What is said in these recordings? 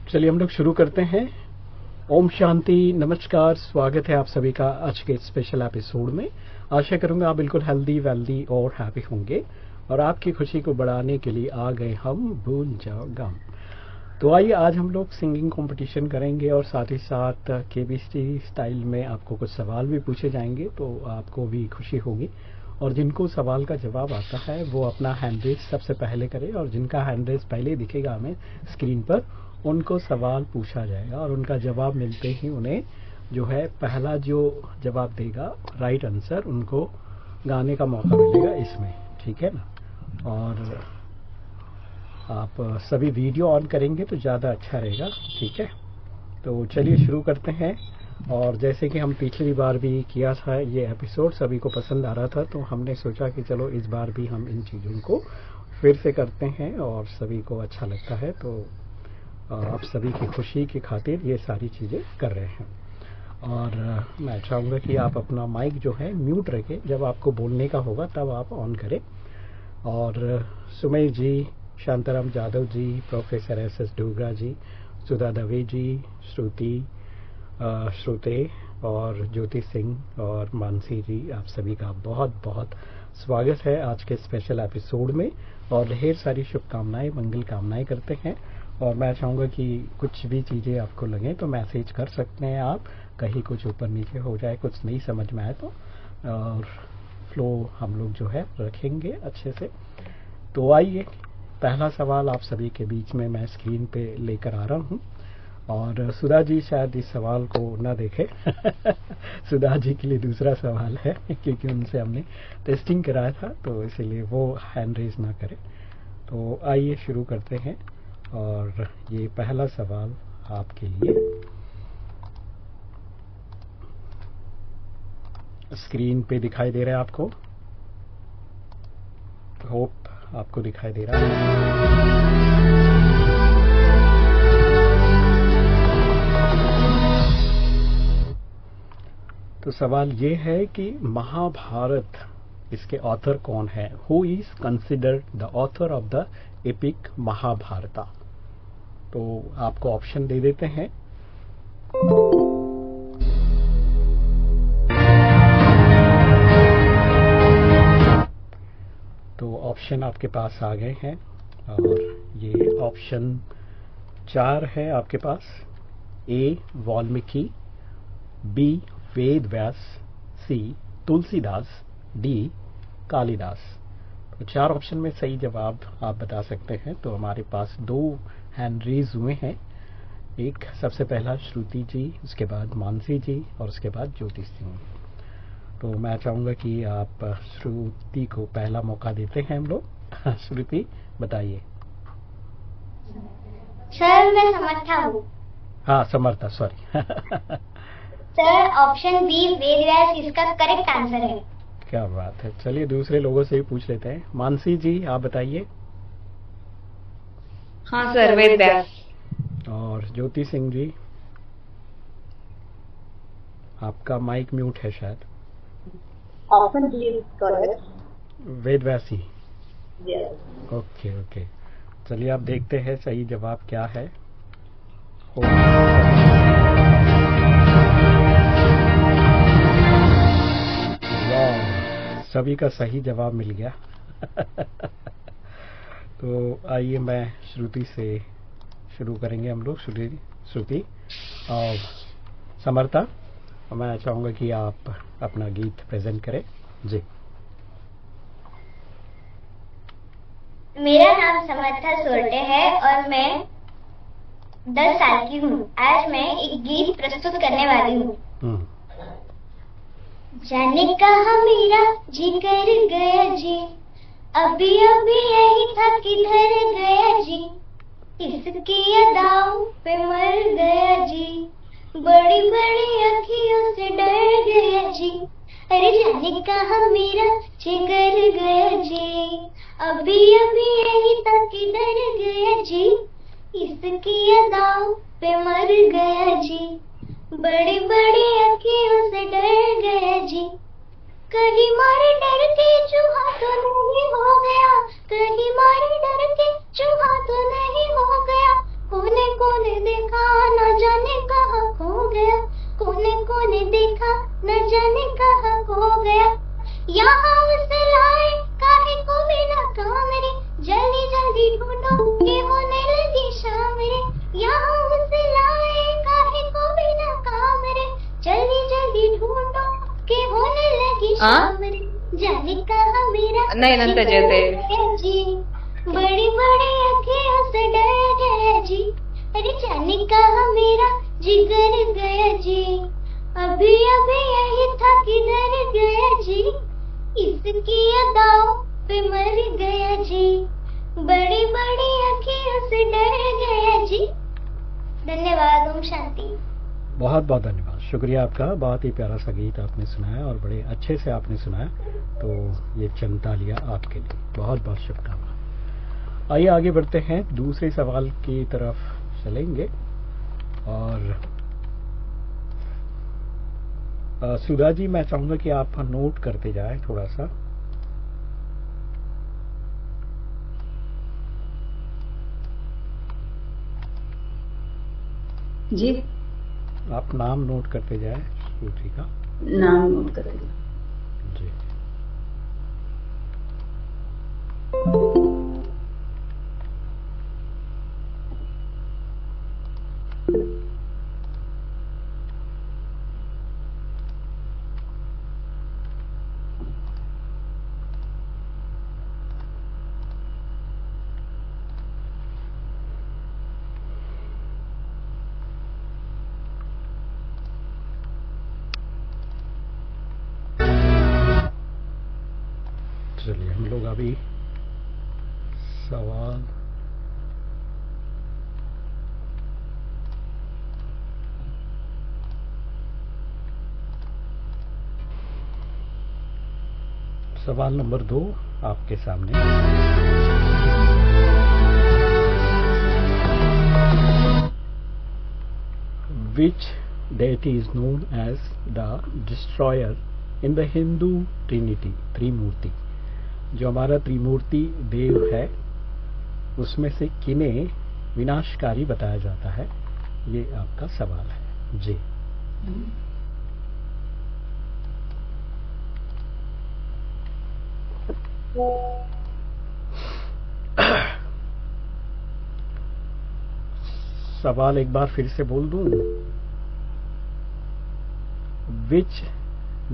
चलिए हम लोग शुरू करते हैं। ओम शांति, नमस्कार, स्वागत है आप सभी का आज के स्पेशल एपिसोड में। आशा करूंगा आप बिल्कुल हेल्दी वेल्दी और हैप्पी होंगे और आपकी खुशी को बढ़ाने के लिए आ गए हम भूल जाओ गम। तो आइए आज हम लोग सिंगिंग कंपटीशन करेंगे और साथ ही साथ केबीसी स्टाइल में आपको कुछ सवाल भी पूछे जाएंगे, तो आपको भी खुशी होगी। और जिनको सवाल का जवाब आता है वो अपना हैंड रेज सबसे पहले करे, और जिनका हैंड रेज पहले दिखेगा हमें स्क्रीन पर उनको सवाल पूछा जाएगा और उनका जवाब मिलते ही उन्हें जो है पहला जो जवाब देगा राइट आंसर, उनको गाने का मौका मिलेगा इसमें, ठीक है ना। और आप सभी वीडियो ऑन करेंगे तो ज़्यादा अच्छा रहेगा, ठीक है। तो चलिए शुरू करते हैं। और जैसे कि हम पिछली बार भी किया था, ये एपिसोड सभी को पसंद आ रहा था, तो हमने सोचा कि चलो इस बार भी हम इन चीज़ों को फिर से करते हैं और सभी को अच्छा लगता है, तो आप सभी की खुशी की खातिर ये सारी चीज़ें कर रहे हैं। और मैं चाहूँगा कि आप अपना माइक जो है म्यूट रखें, जब आपको बोलने का होगा तब आप ऑन करें। और सुमेश जी, शांताराम जादव जी, प्रोफेसर एस डोगरा जी, सुधा दवे जी, श्रुते और ज्योति सिंह और मानसी जी, आप सभी का बहुत बहुत स्वागत है आज के स्पेशल एपिसोड में। और ढेर सारी शुभकामनाएं, मंगल कामनाएं करते हैं। और मैं चाहूँगा कि कुछ भी चीज़ें आपको लगे तो मैसेज कर सकते हैं आप, कहीं कुछ ऊपर नीचे हो जाए, कुछ नहीं समझ में आए तो, और फ्लो हम लोग जो है रखेंगे अच्छे से। तो आइए, पहला सवाल आप सभी के बीच में मैं स्क्रीन पे लेकर आ रहा हूँ। और सुधा जी शायद इस सवाल को ना देखे सुधा जी के लिए दूसरा सवाल है, क्योंकि उनसे हमने टेस्टिंग कराया था, तो इसीलिए वो हैंड रेज ना करें। तो आइए शुरू करते हैं। और ये पहला सवाल आपके लिए स्क्रीन पे दिखाई दे रहा है आपको, होप आपको दिखाई दे रहा है। तो सवाल ये है कि महाभारत, इसके ऑथर कौन है? Who is considered the author of the epic Mahabharata? तो आपको ऑप्शन दे देते हैं। तो ऑप्शन आपके पास आ गए हैं, और ये ऑप्शन 4 है आपके पास। ए वाल्मीकि, बी वेद व्यास, सी तुलसीदास, डी कालिदास। तो 4 ऑप्शन में सही जवाब आप बता सकते हैं। तो हमारे पास 2 हैंड रेज हुए हैं, एक सबसे पहला श्रुति जी, उसके बाद मानसी जी और उसके बाद ज्योति सिंह। तो मैं चाहूंगा कि आप श्रुति को पहला मौका देते हैं हम लोग। श्रुति बताइए। सर मैं समर्था हूँ। हाँ समर्था, sorry. Sir option B Ved Vyas इसका करेक्ट आंसर है। क्या बात है। चलिए दूसरे लोगों से भी पूछ लेते हैं। मानसी जी आप बताइए। हाँ सर, वेद व्यास। और ज्योति सिंह जी, आपका माइक म्यूट है शायद। Option B is correct, Ved Vyas ही। यस। ओके ओके, चलिए आप देखते हैं सही जवाब क्या है। सभी का सही जवाब मिल गया। तो आइए मैं श्रुति से शुरू करेंगे हम लोग। श्रुति और समर्था, मैं चाहूंगा कि आप अपना गीत प्रेजेंट करें जी। मेरा नाम समर्था सोरटे है और मैं 10 साल की हूँ। आज मैं एक गीत प्रस्तुत करने वाली हूँ। जाने कहा मेरा जी कर गया जी, अभी अभी यही था किधर गया जी, इसकी अदाओं पे मर गया जी, बड़ी बड़ी अखियों से डर गया जी। अरे जाने कहा मेरा जी कर गया जी, अभी अभी यही था किधर गया जी, इसकी अदाओं पे मर गया जी, बड़ी बड़ी अखियों से डर गया जी। कहीं मारे डर के चूहा तो नहीं हो गया, कहीं मारे डर के चूहा तो नहीं हो गया, कोने कोने देखा न जाने कहाँ खो गया, कोने कोने देखा न जाने कहाँ खो गया। यहाँ उसे लाए काहे को बिना काम रे, जल्दी जल्दी ढूंढो के होने लगी शाम रे। यहाँ उसे लाए काहे को बिना काम रे, जल्दी जल्दी ढूंढो के होने लगी शाम रे। जाने कहाँ मेरा नहीं नंतर जेते जी, बड़ी बड़ी अखियों से डर गया जी। अरे जाने कहाँ मेरा जिगर गया जी, अभी अभी यही था किधर गया जी। इसकी अदाओं पे मर गया जी, बड़ी बड़ी अखियों से डर गया जी। धन्यवाद। ओम शांति। बहुत बहुत धन्यवाद, शुक्रिया आपका। बहुत ही प्यारा सा गीत आपने सुनाया और बड़े अच्छे से आपने सुनाया, तो ये चंद तालियां आपके लिए। बहुत बहुत शुभकामनाएं। आइए आगे बढ़ते हैं, दूसरे सवाल की तरफ चलेंगे। और सुधा जी, मैं चाहूंगा कि आप नोट करते जाएं थोड़ा सा। जी, आप नाम नोट करते जाएं सूची का। नाम नोट करते जी। चलिए हम लोग अभी सवाल नंबर 2 आपके सामने। Which deity is known as the destroyer in the Hindu Trinity, त्रिमूर्ति? जो हमारा त्रिमूर्ति देव है उसमें से किन्हें विनाशकारी बताया जाता है, ये आपका सवाल है जी। सवाल एक बार फिर से बोल दूं। Which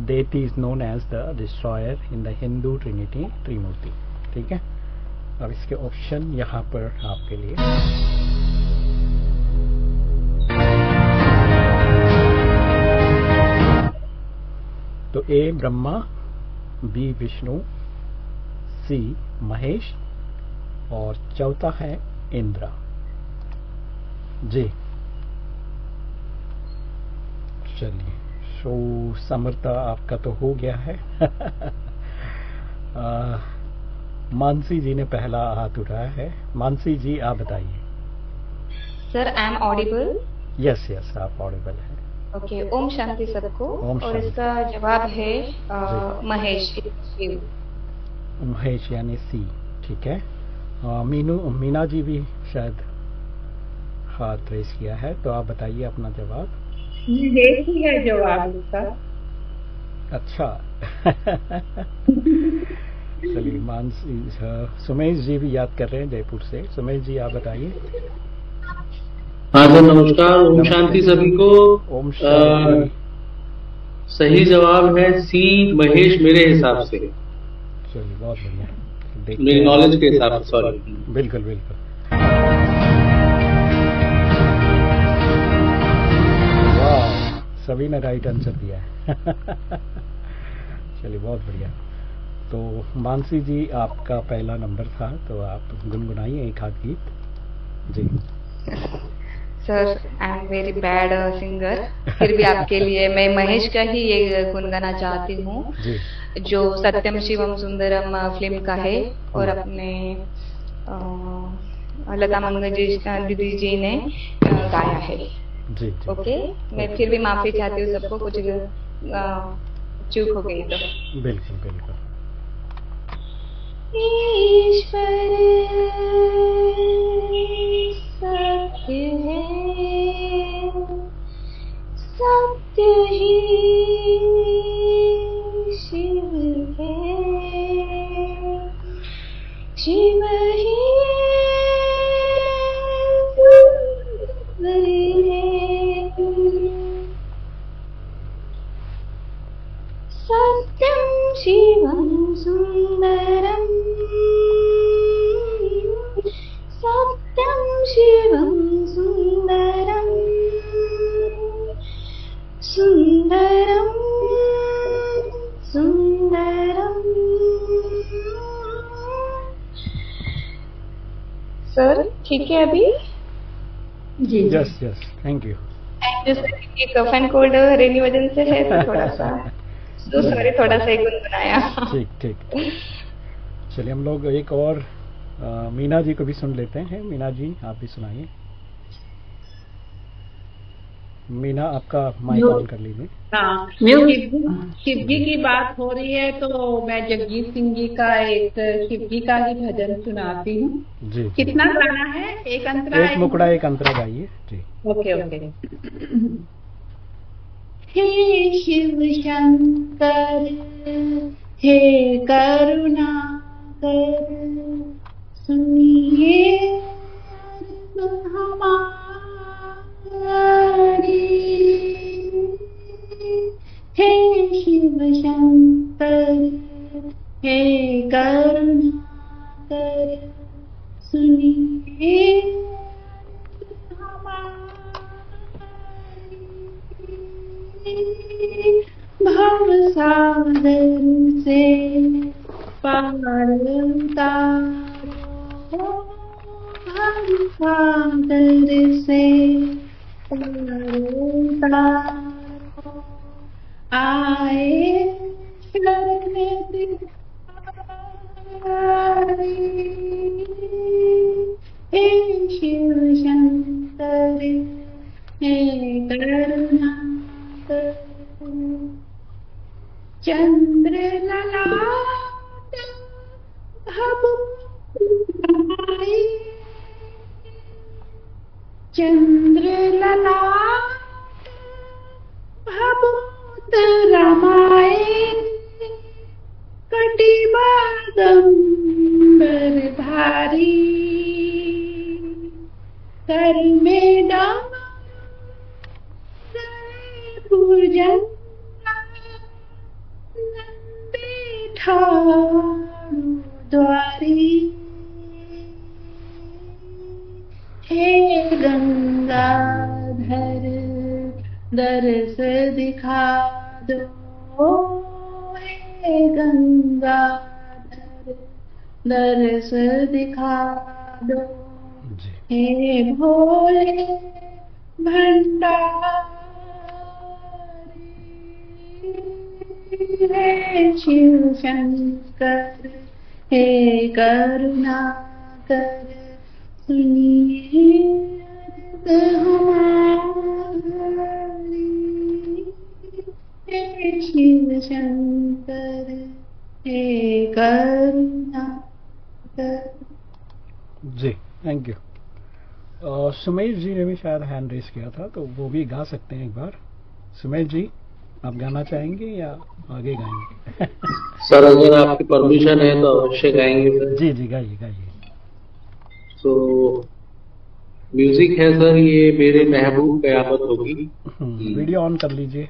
deity is known as the destroyer in the Hindu Trinity, त्रिमूर्ति? ठीक है, अब इसके ऑप्शन यहाँ पर आपके लिए। तो ए ब्रह्मा, बी विष्णु, सी महेश और चौथा है इंद्र जी। चलिए, सो समर्था आपका तो हो गया है। मानसी जी ने पहला हाथ उठाया है। मानसी जी, आप बताइए। Sir, I am audible? Yes yes, आप ऑडिबल है। ओके, ओम शांति सबको। ओम और शांति। इसका जवाब है महेश, शिव। महेश यानी सी, ठीक है। मीना जी भी शायद हाथ रेस किया है, तो आप बताइए अपना जवाब। महेश ही है जवाब इसका। अच्छा। चलिए, मानसी, सुमेश जी भी याद कर रहे हैं जयपुर से। सुमेश जी, आप बताइए। हाँ सर, नमस्कार। ओम शांति सभी को। ओम शांति। सही जवाब है सी, महेश, मेरे हिसाब से। चलिए, बहुत बढ़िया। मेरी नॉलेज के हिसाब से, सॉरी। बिल्कुल बिल्कुल। वाह, सभी ने राइट आंसर दिया है। चलिए, बहुत बढ़िया। तो मानसी जी, आपका पहला नंबर था, तो आप गुनगुनाइए एक हाथ गीत जी। Sir, I am very bad singer, फिर भी आपके लिए मैं महेश का ही ये गुनगाना चाहती हूँ, जो सत्यम शिवम सुंदरम फिल्म का है और अपने लता मंगेशकर दीदी जी ने गाया है जी, जी। ओके, मैं फिर भी माफी चाहती हूँ सबको, कुछ चूक हो गई तो। बिल्कुल बिल्कुल। ईश्वर है, सत्य ही शिव है, शिव ही सुंदर है, सत्यं शिवं सुंदरं, सत्यं शिवं सुंदरं, सुंदरं सुंदरं। सर ठीक है अभी? जी यस यस थैंक यू। ये कफ एंड कोल्ड रेनी वजह से है तो थोड़ा सा तो सॉरी, थोड़ा सा ही गुनगुनाया। ठीक ठीक। चलिए हम लोग एक और मीना जी को भी सुन लेते हैं। मीना जी आप भी सुनाइए। मीना आपका माइक ऑन कर लीजिए। हाँ, शिव जी की बात हो रही है तो मैं जगजीत सिंह जी का एक शिव जी का ही भजन सुनाती हूँ। जी कितना गाना है? एक अंतरा एक मुकड़ा एक अंतरा गाइए जी। Okay okay. हे शिव शंकर हे करुणाकर, सुनिए हमारी। हे शिव शंकर हे करुणाकर, सुनिए भव सागर से पार उतारो, भव सागर से पार उतारो, आए शरण तिहारी। हे शिव शंकर हे करुणाकर, चंद्र ललाट भभूतराए, चंद्र ललाट भभूतराए, कटिबंबर धारी, कर में पूजन द्वारी। हे गंगाधर दरस दिखा दो, हे गंगाधर दरस दिखा दो, हे भोले भंडारी। हे शिव शंकर हे करुणाकर, सुनिए अर्ज हमारी। हे शिव शंकर हे करुणाकर। जी थैंक यू। सुमेश जी ने भी शायद हैंड रेस किया था तो वो भी गा सकते हैं एक बार। सुमेश जी आप गाना चाहेंगे या आगे गाएंगे? सर अगर आपकी परमिशन है तो अवश्य गाएंगे सर। जी जी गाइए गाइए। तो म्यूजिक है सर, ये मेरे महबूब कयामत होगी। वीडियो ऑन कर लीजिए।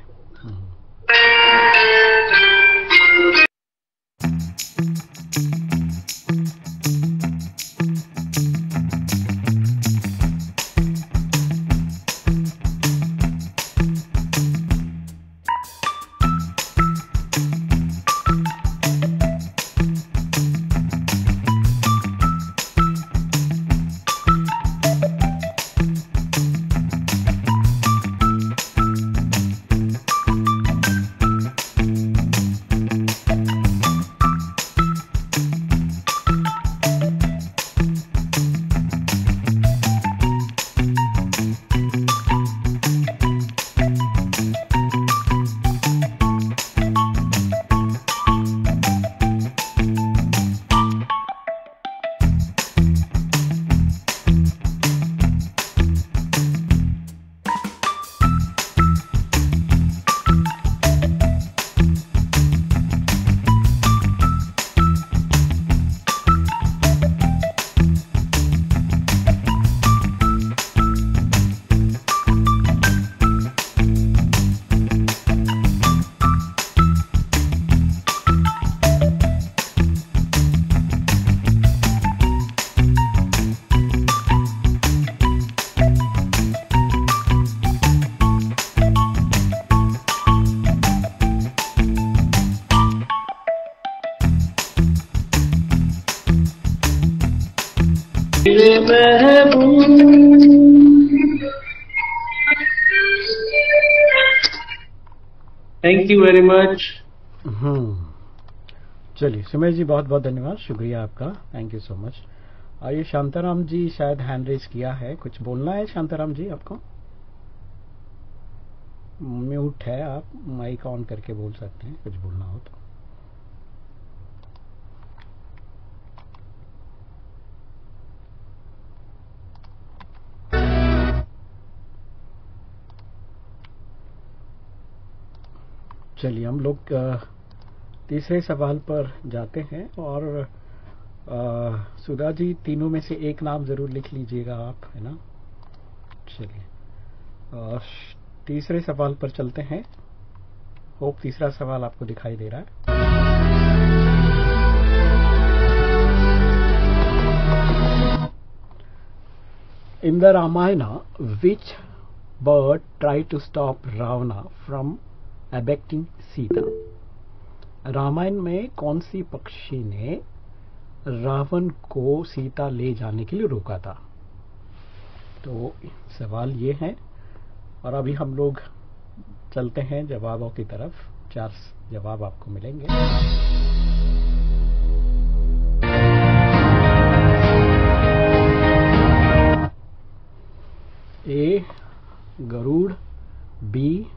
मेरे महबूब। Thank you very much. चलिए सुमेश जी, बहुत बहुत धन्यवाद, शुक्रिया आपका, थैंक यू सो मच। आइए शांताराम जी, शायद हैंड रेज किया है, कुछ बोलना है शांताराम जी आपको? म्यूट है, आप माइक ऑन करके बोल सकते हैं कुछ बोलना हो तो। चलिए हम लोग तीसरे सवाल पर जाते हैं और सुधा जी, तीनों में से एक नाम जरूर लिख लीजिएगा आप, है ना। चलिए तीसरे सवाल पर चलते हैं। होप तीसरा सवाल आपको दिखाई दे रहा है। In the Ramayana, which bird tried to stop Ravana from abducting Sita? Ramayan में कौन सी पक्षी ने रावण को सीता ले जाने के लिए रोका था? तो सवाल ये है और अभी हम लोग चलते हैं जवाबों की तरफ। 4 जवाब आपको मिलेंगे। ए गरुड़, बी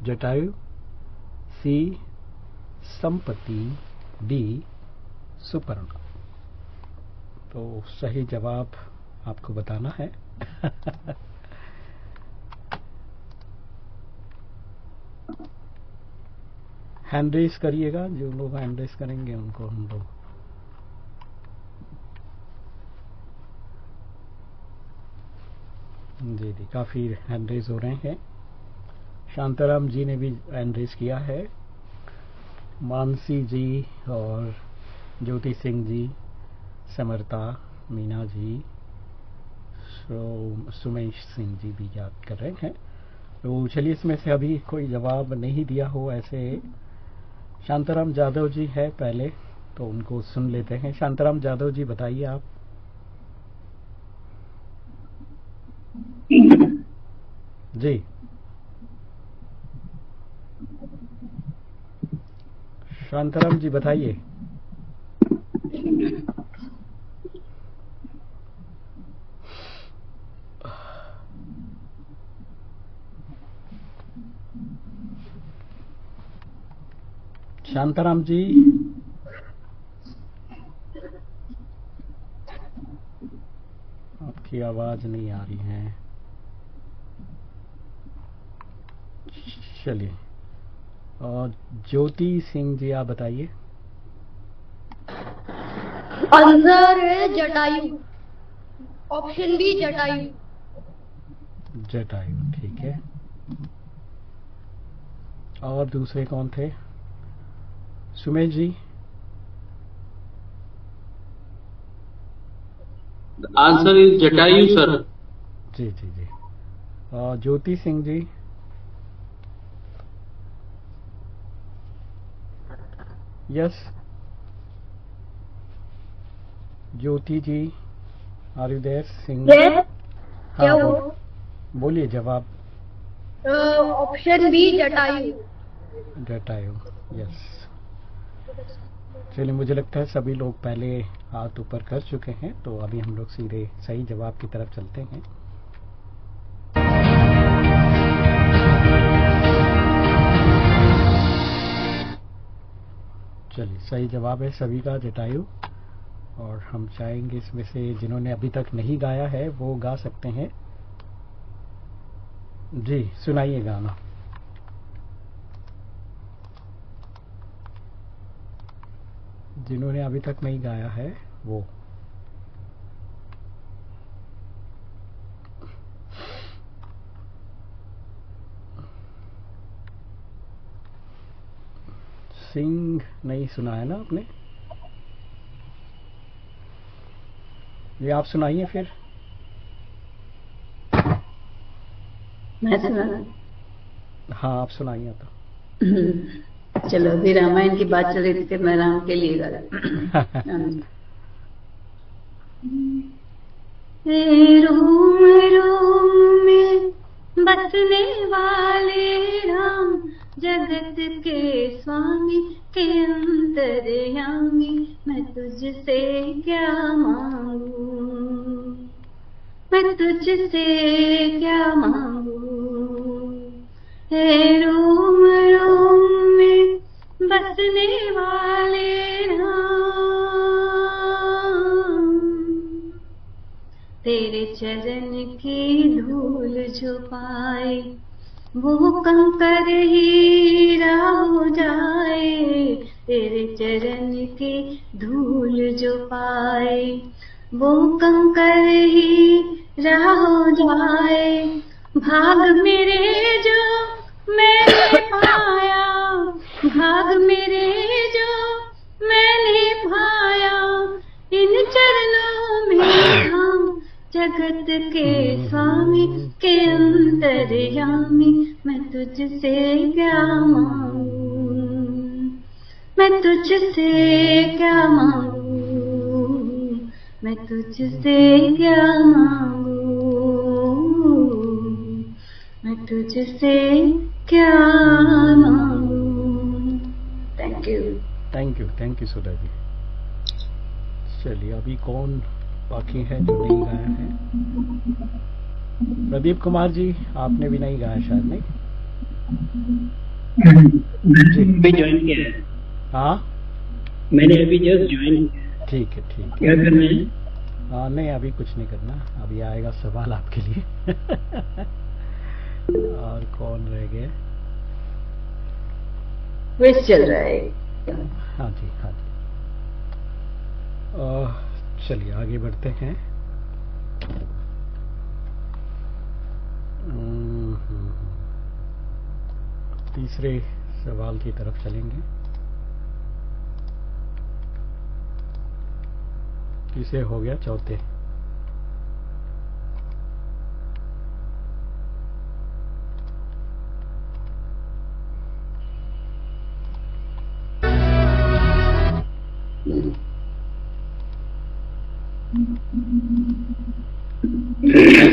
जटायु, सी संपत्ति, डी सुपर्णा। तो सही जवाब आपको बताना है। हैंड रेस करिएगा, जो लोग हैंड रेस करेंगे उनको हम लोग जी जी काफी हैंड रेस हो रहे हैं। शांताराम जी ने भी हैंड रेस किया है, मानसी जी और ज्योति सिंह जी, समर्था, मीना जी, सुमेश सिंह जी भी याद कर रहे हैं। तो चलिए इसमें से अभी कोई जवाब नहीं दिया हो ऐसे शांताराम जादव जी है पहले, तो उनको सुन लेते हैं। शांताराम जादव जी बताइए आप। जी शांताराम जी बताइए। शांताराम जी आपकी आवाज नहीं आ रही है। चलिए और ज्योति सिंह जी आप बताइए। आंसर है जटायु, ऑप्शन बी जटायु। जटायु ठीक है। और दूसरे कौन थे? Sumesh ji. Answer is Jatayu sir. जी जी जी। और Jyoti Singh ji. Yes Jyoti ji, are you there? Singh हाँ बोलिए जवाब। Option B Jatayu. Jatayu yes. चलिए मुझे लगता है सभी लोग पहले हाथ ऊपर कर चुके हैं, तो अभी हम लोग सीधे सही जवाब की तरफ चलते हैं। चलिए सही जवाब है सभी का जटायु। और हम चाहेंगे इसमें से जिन्होंने अभी तक नहीं गाया है वो गा सकते हैं। जी सुनाइए गाना। जिन्होंने अभी तक नहीं गाया है वो। सिंह नहीं सुना है ना आपने? ये आप सुनाइए फिर। मैं सुना? हाँ आप सुनाइए तो। चलो अभी रामायण की बात चल रही थी, मैं राम के लिए गा। रोम रोम में बसने वाले राम, जगत के स्वामी के अंतर्यामी, मैं तुझसे क्या मांगू, मैं तुझसे क्या मांगू। हे रोम रोम में बसने वाले राम, तेरे चरण की धूल जो पाए, वो कंकर हीरा हो जाए। तेरे चरण की धूल जो पाए, वो कंकर हीरा हो जाए। भाग मेरे जो मैंने पाया, भाग मेरे जो मैंने पाया, इन चरणों में हम जगत के स्वामी के अंतर्यामी, मैं तुझसे क्या मांगू, मैं तुझसे क्या मांगू, मैं तुझसे क्या मांगू, मैं तुझसे क्या मांगू। Thank you. Thank you Sudha ji. चलिए अभी कौन बाकी है जो नहीं गाया है? प्रदीप कुमार जी, आपने भी नहीं गाया शायद, नहीं? अभी ज्वाइन किया है। हाँ, मैंने अभी जस्ट ज्वाइन किया। ठीक है। क्या करना है? हाँ, नहीं अभी कुछ नहीं करना, अभी आएगा सवाल आपके लिए। और कौन रह गए? क्विज चल रहा है। हाँ जी। चलिए आगे बढ़ते हैं। तीसरे सवाल की तरफ चलेंगे। तीसरे हो गया, चौथे।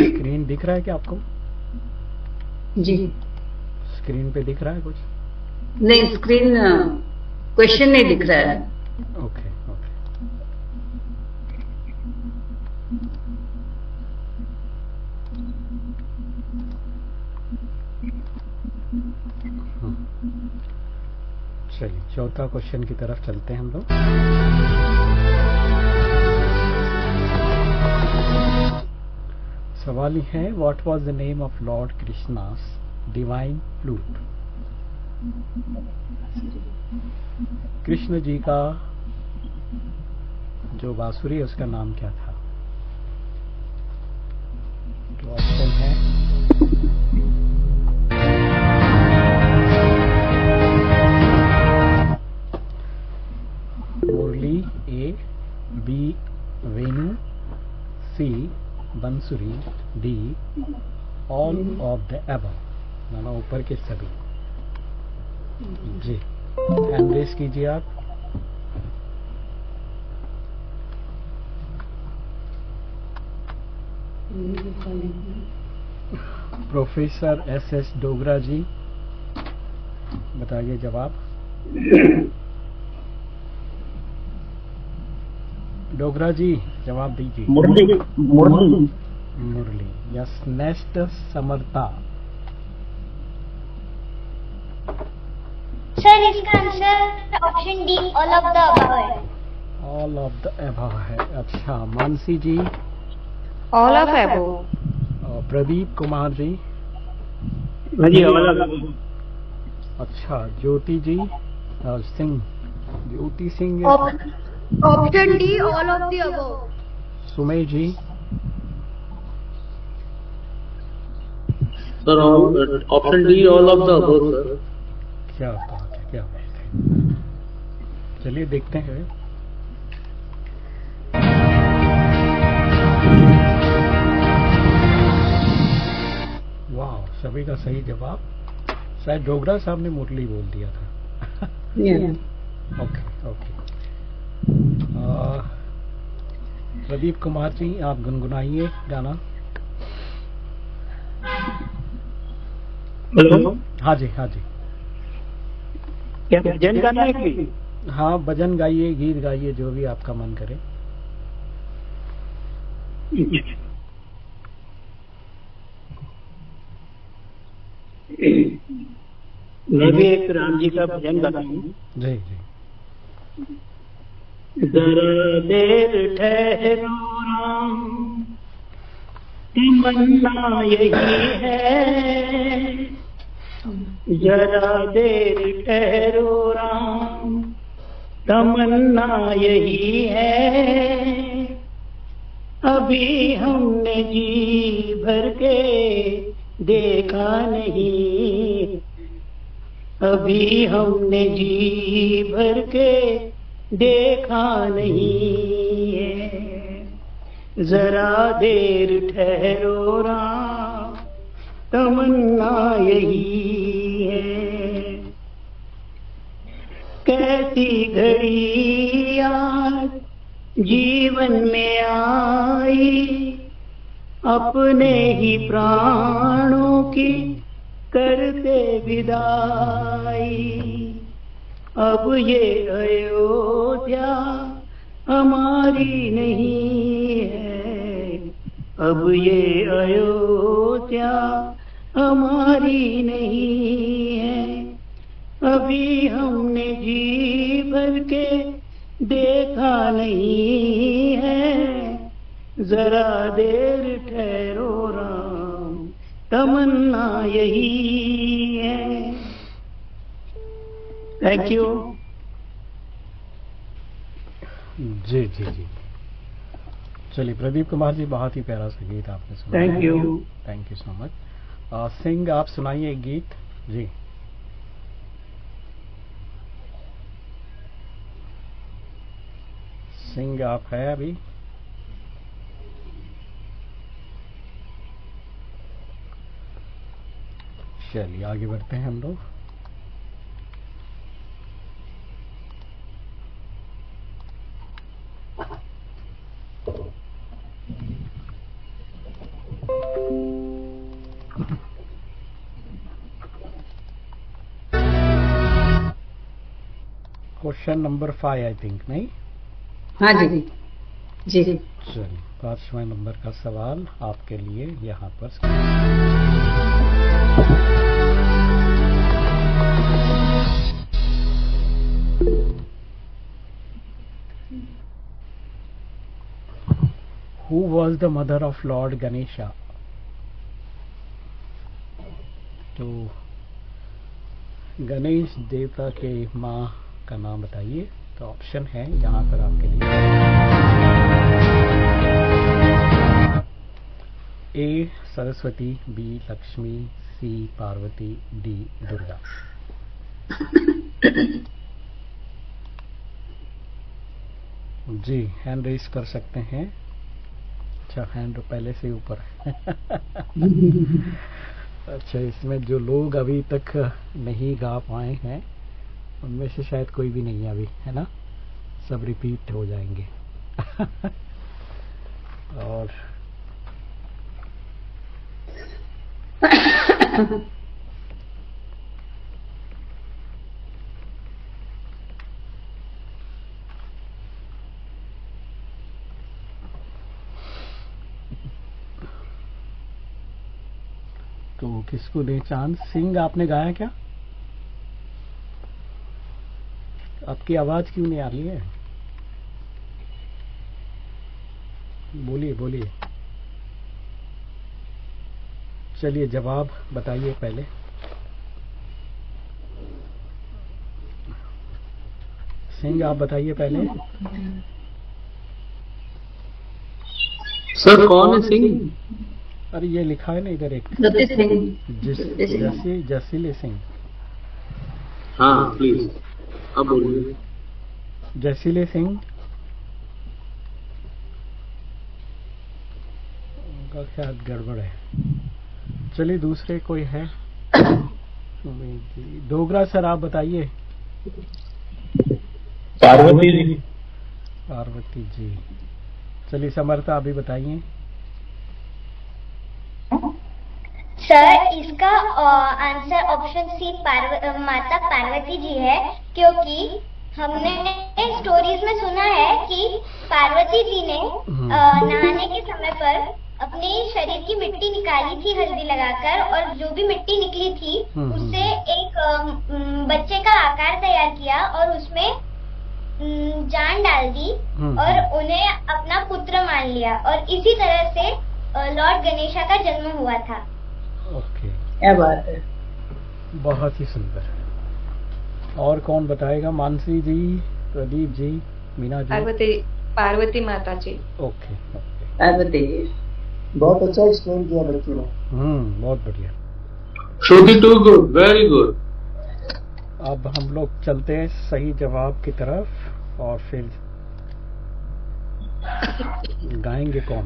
स्क्रीन दिख रहा है क्या आपको? जी। स्क्रीन पे दिख रहा है कुछ? नहीं, स्क्रीन क्वेश्चन नहीं दिख रहा है। ओके। चलिए चौथा क्वेश्चन की तरफ चलते हैं हम लोग। सवाल है, what was the name of lord Krishna's divine flute? Krishna ji का जो बांसुरी है उसका नाम क्या था? तो ऑप्शन है Murli, A, B Venu, C Bansuri, D all of the above, माना ऊपर के सभी। जी, हैंड रेस कीजिए आप। प्रोफेसर एस डोगरा जी, बताइए जवाब। डोगरा जी जवाब दीजिए। मुरली। यस, नेक्स्ट समर्था। सर इसका answer option D all of the above है। ऑल ऑफ द अबव है। अच्छा, मानसी जी। ऑल ऑफ एबो। प्रदीप कुमार जी। अच्छा, Jyoti ji Singh, Jyoti Singh. Option D all of the above. Sumay ji. Sir option D all of the above sir. क्या बात है, क्या बात है। चलिए देखते हैं। वाह, सभी का सही जवाब। शायद डोगरा साहब ने मुरली बोल दिया था। ओके। प्रदीप कुमार जी आप गुनगुनाइए गाना। हेलो, हाँ जी हाँ जी। क्या भजन गाना है कोई? हाँ भजन गाइए, गीत गाइए, जो भी आपका मन करे। मैं भी एक राम जी का भजन गाता हूँ। जी जी। जरा देर ठहरो राम, तमन्ना यही है। जरा देर ठहरो राम, तमन्ना यही है। अभी हमने जी भर के देखा नहीं, अभी हमने जी भर के देखा नहीं है। जरा देर ठहरो राम, तमन्ना यही है। कैसी घड़ी आज जीवन में आई, अपने ही प्राणों की करते विदाई। अब ये अयोध्या हमारी नहीं है, अब ये अयोध्या हमारी नहीं है। अभी हमने जी भर के देखा नहीं है। जरा देर ठहरो राम, तमन्ना यही है। Thank you. जी जी जी। चलिए प्रदीप कुमार जी, बहुत ही प्यारा सा गीत आपने सुना। Thank you. Thank you so much. Singh आप सुनाइए एक गीत जी। सिंह आप है अभी? चलिए आगे बढ़ते हैं हम लोग। क्वेश्चन नंबर 5 आई थिंक, नहीं? हाँ जी जी जी। चलिए 5वां नंबर का सवाल आपके लिए यहाँ पर। Who was the mother of Lord Ganesha? तो गणेश देवता के माँ का नाम बताइए। तो ऑप्शन है यहाँ पर आपके लिए। ए सरस्वती, बी लक्ष्मी, सी पार्वती, डी दुर्गा। जी हैंड रेस कर सकते हैं। अच्छा हैंड पहले से ऊपर है। अच्छा इसमें जो लोग अभी तक नहीं गा पाए हैं उनमें से शायद कोई भी नहीं है अभी, है ना? सब रिपीट हो जाएंगे। और तो किसको दे चांस? सिंह आपने गाया क्या? आपकी आवाज क्यों नहीं आ रही है? बोलिए बोलिए। चलिए जवाब बताइए पहले। सिंह आप बताइए पहले। सर कौन है सिंह? अरे ये लिखा है ना इधर एक जसीले सिंह। हाँ प्लीज अब बोलिए। जसीले सिंह का शायद गड़बड़ है। चलिए दूसरे कोई है? डोगरा सर आप बताइए। पार्वती जी। पार्वती जी। चलिए समर्था अभी बताइए। सर इसका आंसर ऑप्शन सी माता पार्वती जी है, क्योंकि हमने स्टोरीज में सुना है कि पार्वती जी ने नहाने के समय पर अपने शरीर की मिट्टी निकाली थी हल्दी लगाकर, और जो भी मिट्टी निकली थी उससे एक बच्चे का आकार तैयार किया और उसमें जान डाल दी और उन्हें अपना पुत्र मान लिया, और इसी तरह से लॉर्ड गणेशा का जन्म हुआ था। ओके, क्या बात है, बहुत ही सुंदर। और कौन बताएगा? मानसी जी, प्रदीप जी, मीना जी? पार्वती माता जी। Okay okay, Parvati ji. बहुत अच्छा एक्सप्लेन किया बच्चों ने। बहुत बढ़िया। श्रुति टू गुड, वेरी गुड। अब हम लोग चलते हैं सही जवाब की तरफ, और फिर गाएंगे कौन?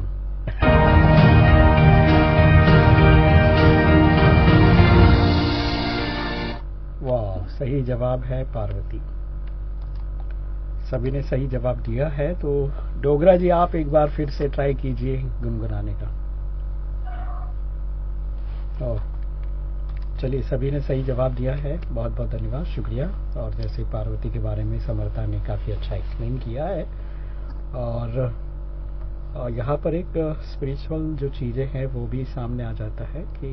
वाह, सही जवाब है पार्वती। सभी ने सही जवाब दिया है। तो डोगरा जी आप एक बार फिर से ट्राई कीजिए गुनगुनाने का। चलिए, सभी ने सही जवाब दिया है, बहुत बहुत धन्यवाद, शुक्रिया। और जैसे पार्वती के बारे में समर्था ने काफ़ी अच्छा एक्सप्लेन किया है, और यहाँ पर एक स्पिरिचुअल जो चीज़ें हैं वो भी सामने आ जाता है कि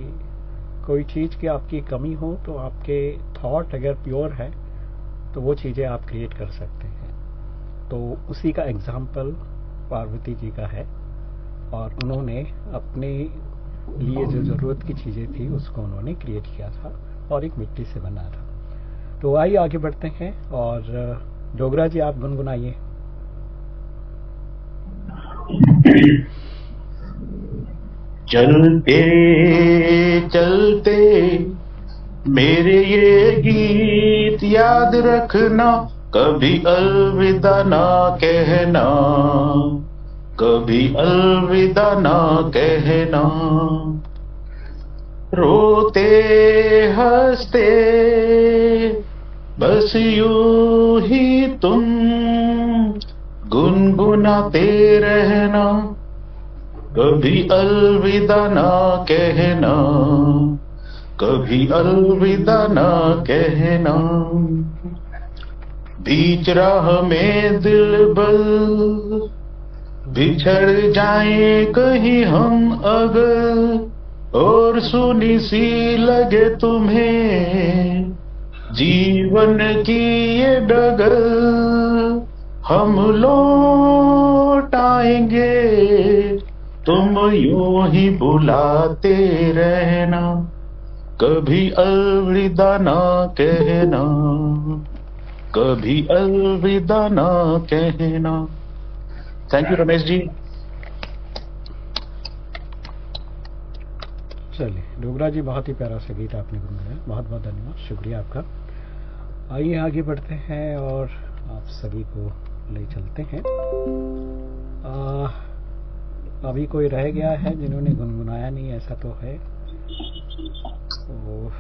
कोई चीज़ की आपकी कमी हो तो आपके थॉट अगर प्योर है तो वो चीज़ें आप क्रिएट कर सकते हैं। तो उसी का एग्जाम्पल पार्वती जी का है, और उन्होंने अपने लिए जो ज़रूरत की चीज़ें थी उसको उन्होंने क्रिएट किया था और एक मिट्टी से बना था। तो आइए आगे बढ़ते हैं, और डोगरा जी आप गुनगुनाइए। चलते चलते मेरे ये गीत याद रखना, कभी अलविदा ना कहना, कभी अलविदा ना कहना। रोते हंसते बस यूं ही तुम गुनगुनाते रहना, कभी अलविदा ना कहना, कभी अलविदा ना कहना। बीच राह में दिल बल बिछड़ जाए कहीं हम अगर, और सुनी सी लगे तुम्हें जीवन की ये डगर, हम लौट आएंगे तुम यूं ही बुलाते रहना, कभी अलविदा ना कहना, कभी अलविदा ना कहना। Thank you Ramesh ji. चलिए डोगरा जी, बहुत ही प्यारा सा गीत आपने गुनगुनाया, बहुत बहुत धन्यवाद, शुक्रिया आपका। आइए आगे बढ़ते हैं और आप सभी को ले चलते हैं। अभी कोई रह गया है जिन्होंने गुनगुनाया नहीं, ऐसा तो है? तो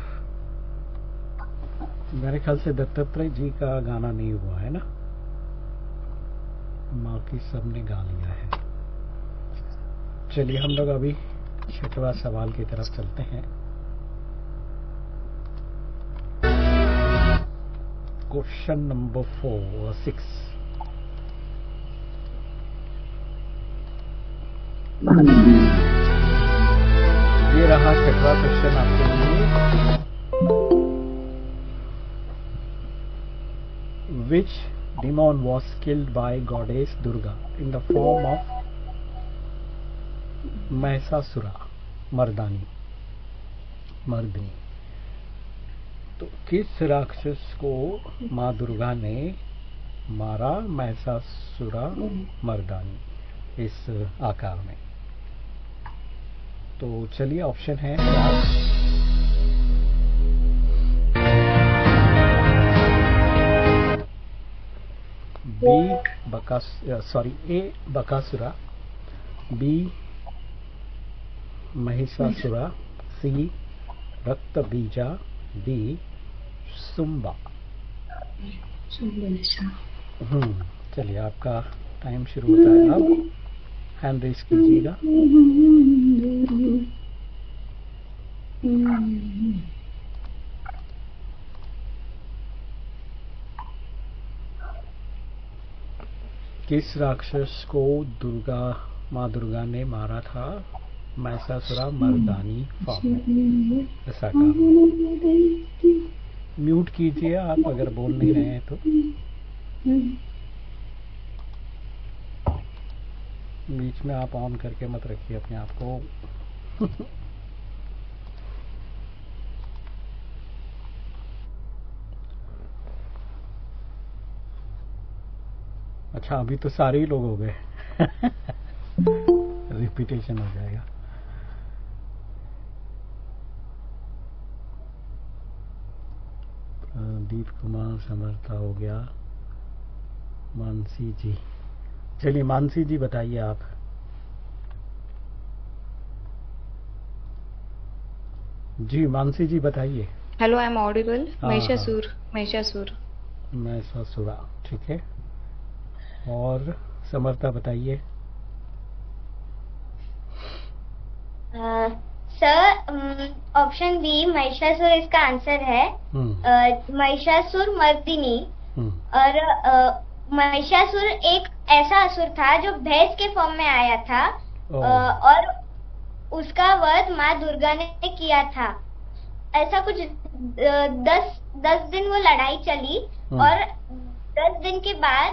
मेरे ख्याल से दत्तात्रेय जी का गाना नहीं हुआ है ना, बाकी सबने गा लिया है। चलिए हम लोग अभी छठवां सवाल की तरफ चलते हैं। Question number 6। ये रहा छठवां क्वेश्चन आपके लिए। Which demon was killed by goddess Durga in the form of Mahishasura, मर्दानी, मर्दनी? तो किस राक्षस को माँ दुर्गा ने मारा महिषासुरा मर्दानी इस आकार में? तो चलिए ऑप्शन है ए बकासुरा, बी महिषासुरा, सी रक्तबीजा, डी सुम्बा। चलिए आपका टाइम शुरू होता है अब। हैंड रेस कीजिएगा। किस राक्षस को माँ दुर्गा ने मारा था? महिषासुरा मर्दानी फॉर्म में। ऐसा कहा। म्यूट कीजिए आप अगर बोल नहीं रहे हैं तो। बीच में आप ऑन करके मत रखिए अपने आप को। अच्छा, अभी तो सारे ही लोग हो गए। रिपीटेशन हो जाएगा। दीप कुमार समर्था हो गया। मानसी जी, चलिए मानसी जी बताइए आप। जी मानसी जी बताइए। Hello, I am audible? Mahishasur. Mahishasura, ठीक है। और समर्था बताइए। सर, ऑप्शन बी महिषासुर इसका आंसर है। महिषासुर मर्दिनी। और महिषासुर एक ऐसा असुर था जो भैंस के फॉर्म में आया था। और उसका वध माँ दुर्गा ने किया था। ऐसा कुछ 10 दिन वो लड़ाई चली और 10 दिन के बाद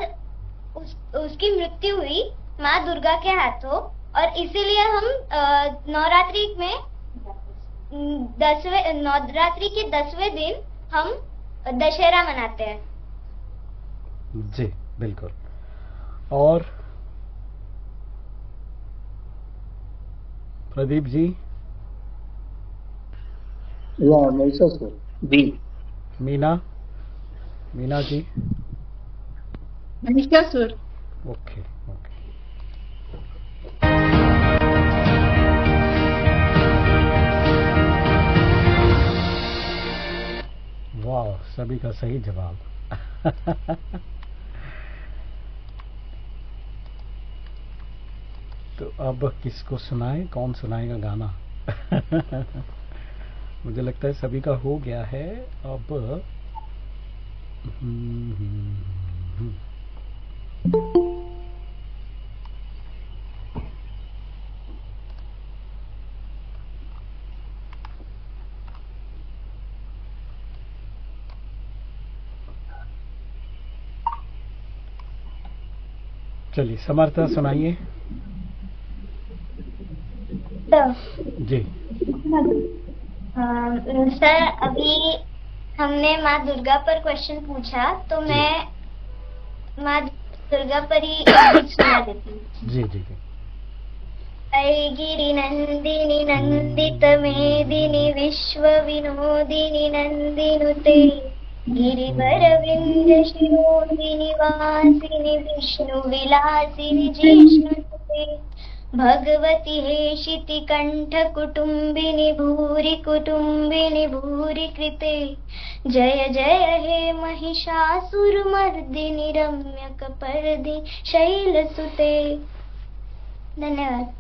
उसकी मृत्यु हुई माँ दुर्गा के हाथों। और इसीलिए हम नवरात्रि में नवरात्रि के 10वें दिन हम दशहरा मनाते हैं। जी बिल्कुल। और प्रदीप जी? या Mahishasur. B. Meena ji? Mahishasur. Okay okay. वाह, सभी का सही जवाब। तो अब किसको सुनाए? कौन सुनाएगा गाना? मुझे लगता है सभी का हो गया है अब। चलिए समर्था सुनाइए। जी सर, अभी हमने माँ दुर्गा पर क्वेश्चन पूछा तो मैं माँ दुर्गा पर ही सुना देती हूँ। जी जी जी। गिरि नंदिनी नंदित मेदिनी विश्व विनोदिनी नंदिनुते गिरिवर विंध्य शिरोदिनी वासिनी विष्णु विलासिनी जिष्णुते भगवती हेशिति कंठ कुटुंबिनी भूरि कृते जय जय हे महिषासुर मर्दिनी रम्य कपर्दी शैलसुते। धन्यवाद।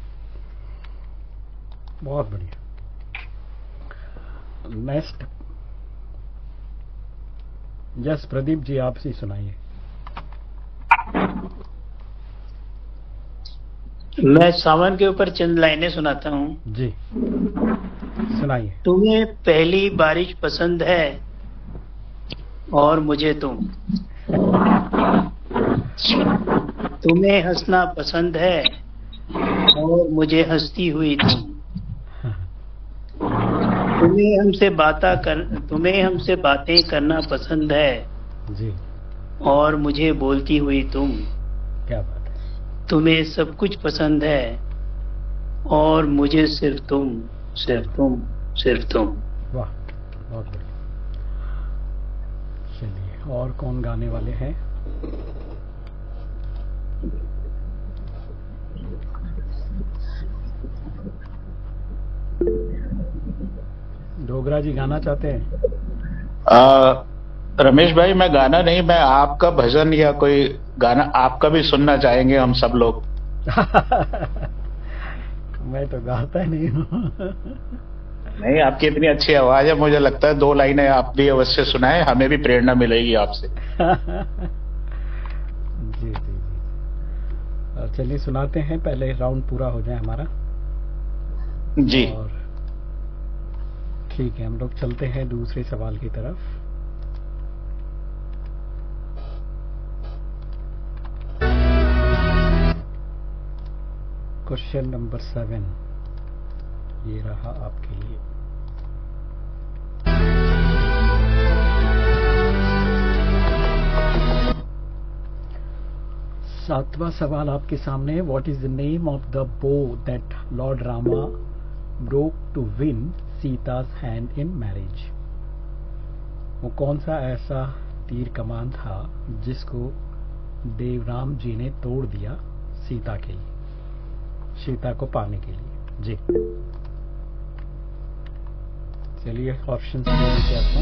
बहुत बढ़िया। नेक्स्ट, यस प्रदीप जी, आप से सुनाइए। मैं सावन के ऊपर चंद लाइनें सुनाता हूँ। जी सुनाइए। तुम्हें पहली बारिश पसंद है और मुझे तुम। तुम्हें हंसना पसंद है और मुझे हंसती हुई तुम। तुम्हें हमसे बातें करना पसंद है जी और मुझे बोलती हुई तुम। क्या बात है। तुम्हें सब कुछ पसंद है और मुझे सिर्फ तुम, सिर्फ तुम, सिर्फ तुम। वाह, बहुत बढ़िया। चलिए, और कौन गाने वाले हैं? डोगरा जी गाना चाहते हैं? रमेश भाई, मैं गाना नहीं, मैं आपका भजन या कोई गाना आपका भी सुनना चाहेंगे हम सब लोग। मैं तो गाता नहीं हूँ। नहीं, आपकी इतनी अच्छी आवाज है, मुझे लगता है 2 लाइनें आप भी अवश्य सुनाएं, हमें भी प्रेरणा मिलेगी आपसे। जी जी जी। चलिए सुनाते हैं, पहले राउंड पूरा हो जाए हमारा। जी। और ठीक है, हम लोग चलते हैं दूसरे सवाल की तरफ। क्वेश्चन नंबर 7 ये रहा आपके लिए। सातवां सवाल आपके सामने है। What is the name of the bow that lord Rama broke to win Sita's hand in marriage? वो कौन सा ऐसा तीर कमान था जिसको देवराम जी ने तोड़ दिया सीता के लिए, सीता को पाने के लिए? जी चलिए ऑप्शन दे देते आपको।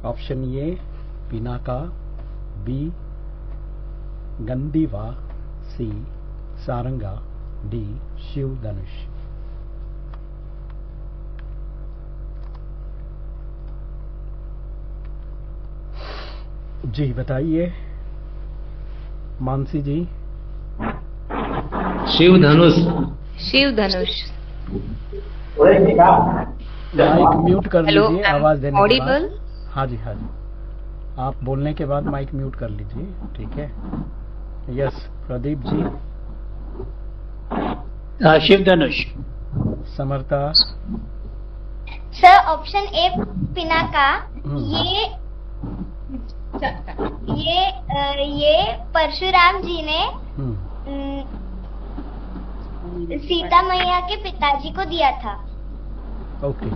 Option A Pinaka, B Gandiva, C Saranga, D Shiv Dhanush. जी बताइए मानसी जी। शिव धनुष। शिव धनुष। माइक म्यूट कर लीजिए आवाज देने के बाद। ऑडिबल? हाँ जी हाँ जी, आप बोलने के बाद माइक म्यूट कर लीजिए, ठीक है। यस प्रदीप जी। शिव धनुष। समर्था। Sir option A Pinaka. ये परशुराम जी ने सीता मैया के पिताजी को दिया था। ओके,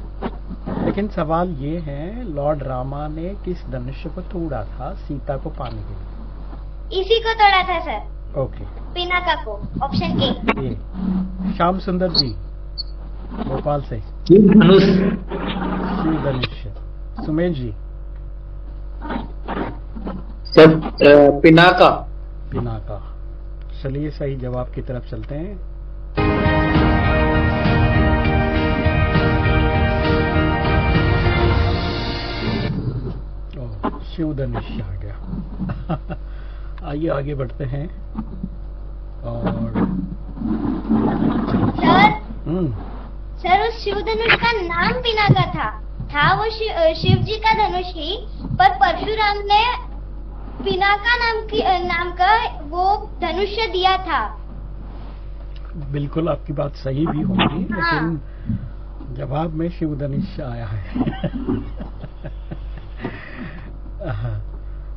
लेकिन सवाल ये है लॉर्ड रामा ने किस धनुष को तोड़ा था सीता को पाने के लिए? इसी को तोड़ा था सर। ओके, पिनाका को। Option A. श्याम सुंदर जी भोपाल से। धनुष। शिव धनुष। सुमेश जी। सर पिनाका। पिनाका। चलिए सही जवाब की तरफ चलते हैं। शिव धनुष आ गया। आइए आगे बढ़ते हैं। और सर उस शिव धनुष का नाम पिनाका था वो शिव जी का धनुष ही, पर परशुराम ने पिनाका नाम का वो धनुष्य दिया था। बिल्कुल आपकी बात सही भी होगी, लेकिन जवाब में शिव धनुष आया है।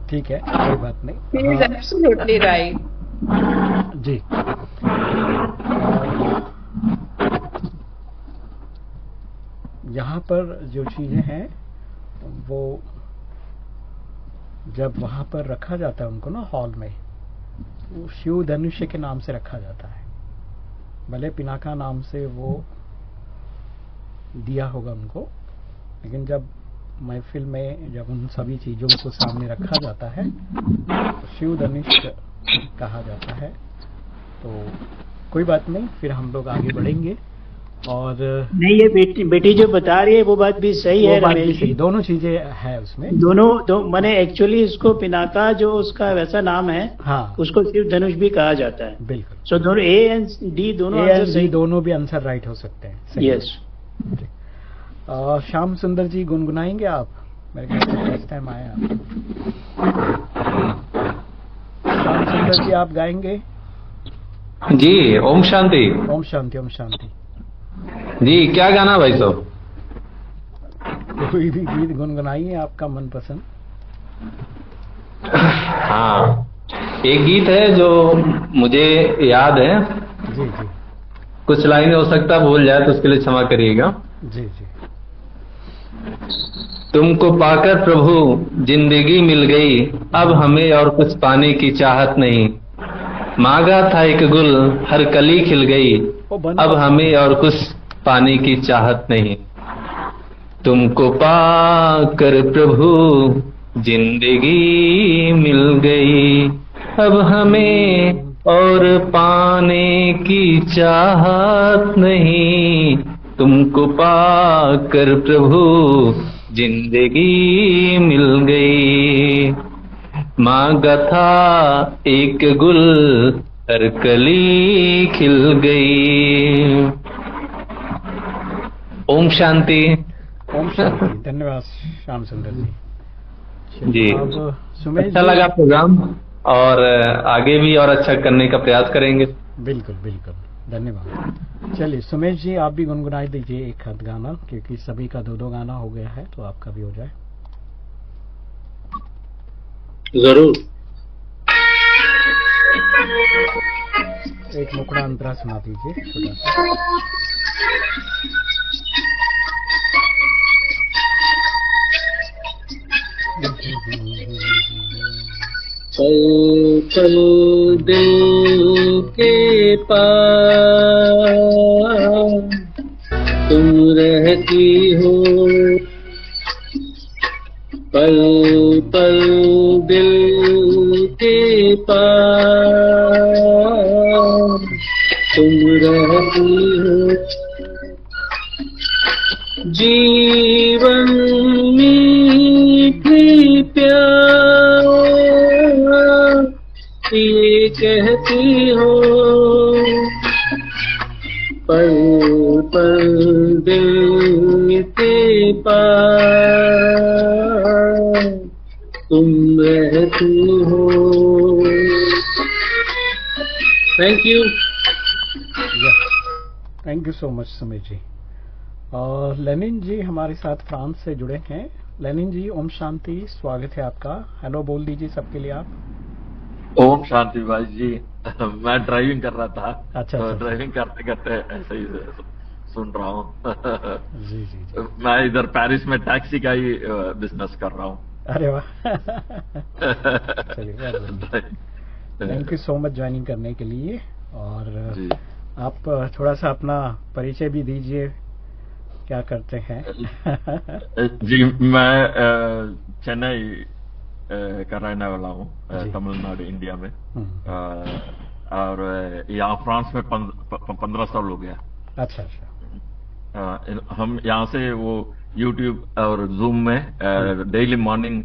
ठीक है, कोई बात नहीं। एब्सोल्युटली राइट जी। यहाँ पर जो चीजें हैं वो जब वहां पर रखा जाता है उनको ना हॉल में, वो शिव धनुष्य के नाम से रखा जाता है। भले पिनाका नाम से वो दिया होगा उनको, लेकिन जब महफिल में जब उन सभी चीजों को सामने रखा जाता है तो शिव धनुष कहा जाता है। तो कोई बात नहीं, फिर हम लोग आगे बढ़ेंगे। और नहीं, ये बेटी जो बता रही है वो बात भी सही है रमेश जी। दोनों चीजें है उसमें। दोनों मैंने एक्चुअली इसको पिनाका जो उसका वैसा नाम है, हाँ, उसको शिव धनुष भी कहा जाता है। बिल्कुल। सो दोनों ए एंड डी दोनों भी आंसर राइट हो सकते हैं। यस। श्याम सुंदर जी गुनगुनाएंगे आप? मेरे ख्याल से फर्स्ट टाइम आया। श्याम सुंदर जी आप गाएंगे? जी। ओम शांति। ओम शांति। ओम शांति जी। क्या गाना भाई साहब? कोई भी गीत गुनगुनाइए आपका मनपसंद। हाँ, एक गीत है जो मुझे याद है। जी जी। कुछ लाइन हो सकता है भूल जाए तो उसके लिए क्षमा करिएगा। जी जी। तुमको पाकर प्रभु जिंदगी मिल गई, अब हमें और कुछ पाने की चाहत नहीं। मांगा था एक गुल, हर कली खिल गई, अब हमें और कुछ पाने की चाहत नहीं। तुमको पाकर प्रभु जिंदगी मिल गई, अब हमें और पाने की चाहत नहीं, तुमको पाकर प्रभु जिंदगी मिल गई। मांगा था एक गुल, हर कली खिल गई। ओम शांति। ओम शांति। धन्यवाद श्याम सुंदर जी। जी, अच्छा लगा प्रोग्राम, और आगे भी और अच्छा करने का प्रयास करेंगे। बिल्कुल बिल्कुल, धन्यवाद। चलिए सुमेश जी, आप भी गुनगुनाई दीजिए एक हाथ गाना, क्योंकि सभी का दो दो गाना हो गया है, तो आपका भी हो जाए। जरूर। एक मुखड़ा अंतरा सुना दीजिए छोटा सा। पल पल दिल के पास तुम रहती हो, पल पल दिल के पास तुम रहती हो। जीवन मीठी प्यार ये कहती हो, पल पल दिल के पास तुम रहती हो। Thank you. Thank you so much Sumesh ji. और लेनिन जी हमारे साथ फ्रांस से जुड़े हैं। लेनिन जी, ओम शांति, स्वागत है आपका। हेलो बोल दीजिए सबके लिए आप। ओम शांति भाई जी। मैं ड्राइविंग कर रहा था। अच्छा, तो ड्राइविंग करते करते ऐसे ही सुन रहा हूँ। जी, जी जी। मैं इधर पेरिस में टैक्सी का ही बिजनेस कर रहा हूँ। अरे वाह। चलिए, thank you so much joining करने के लिए। और जी, आप थोड़ा सा अपना परिचय भी दीजिए, क्या करते हैं? जी, मैं चेन्नई का रहने वाला हूँ, तमिलनाडु इंडिया में। और यहाँ फ्रांस में 15 साल हो गया। अच्छा अच्छा। हम यहाँ से वो यूट्यूब और जूम में डेली मॉर्निंग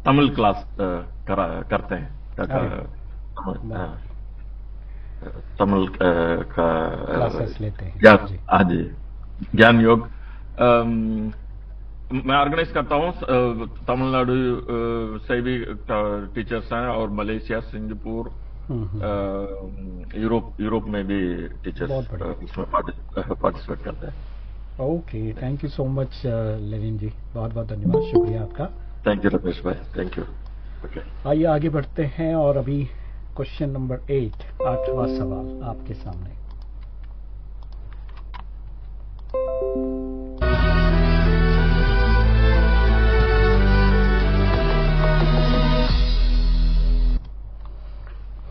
तमिल क्लास करते हैं। तमिल का क्लासेस लेते हैं। हाँ जी, ज्ञान योग मैं ऑर्गेनाइज करता हूँ। तमिलनाडु से भी टीचर्स हैं, और मलेशिया, सिंगापुर, यूरोप में भी टीचर्स उसमें पार्टिसिपेट करते हैं। Okay, thank you so much Lenin ji, बहुत बहुत धन्यवाद, शुक्रिया आपका। थैंक यू रमेश भाई, थैंक यू। आइए आगे बढ़ते हैं, और अभी क्वेश्चन नंबर 8, 8वां सवाल आपके सामने।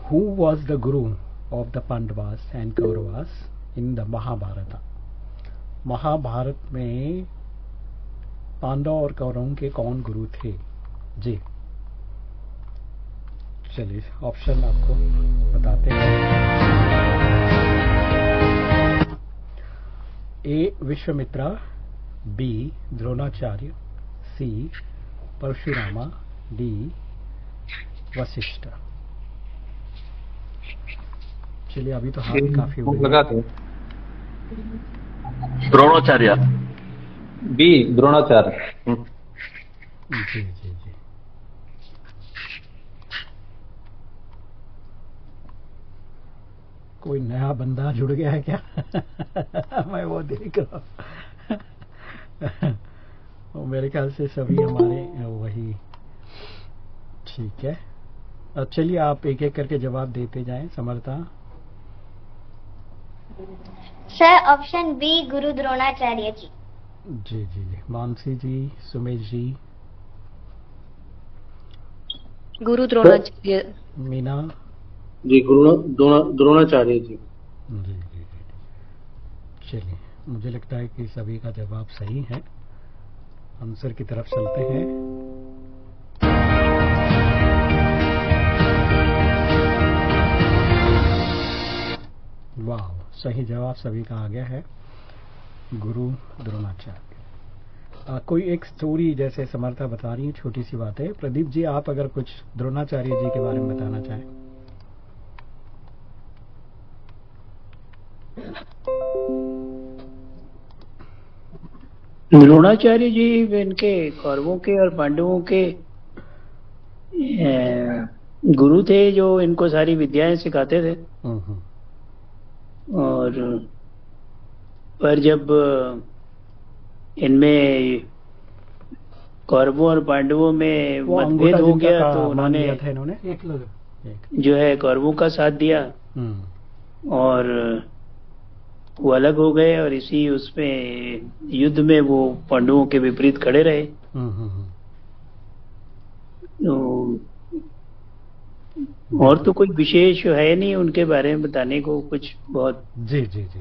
Who was the guru of the Pandavas and Kauravas in the Mahabharata? Mahabharat में पांडव और कौरवों के कौन गुरु थे? जी, चलिए ऑप्शन आपको बताते हैं। ए विश्वामित्रा, बी द्रोणाचार्य, सी परशुरामा, डी वशिष्ठ। चलिए, अभी तो हाथ काफी हो लगा थे। द्रोणाचार्य। बी द्रोणाचार्य। जी जी जी। कोई नया बंदा जुड़ गया है क्या? मैं वो देख रहा हूँ। मेरे ख्याल से सभी हमारे वही। ठीक है, अब चलिए आप एक एक करके जवाब देते जाएं। समर्था। सर, ऑप्शन बी गुरु द्रोणाचार्य जी। जी जी जी। मानसी जी, सुमेश जी। गुरु द्रोणाचार्य। मीना जी, द्रोणाचार्य जी। जी जी जी। चलिए, मुझे लगता है कि सभी का जवाब सही है। आंसर की तरफ चलते हैं। वाह, सही जवाब सभी का आ गया है, गुरु द्रोणाचार्य। कोई एक स्टोरी जैसे समर्था बता रही है, छोटी सी बात है। प्रदीप जी, आप अगर कुछ द्रोणाचार्य जी के बारे में बताना चाहें। द्रोणाचार्य जी इनके कौरवों के और पांडवों के गुरु थे, जो इनको सारी विद्याएं सिखाते थे। और पर जब इनमें कौरवों और पांडवों में मतभेद हो गया तो उन्होंने जो है कौरवों का साथ दिया और वो अलग हो गए, और इसी उसमें युद्ध में वो पांडवों के विपरीत खड़े रहे। तो और तो कोई विशेष है नहीं उनके बारे में बताने को कुछ बहुत। जी जी जी।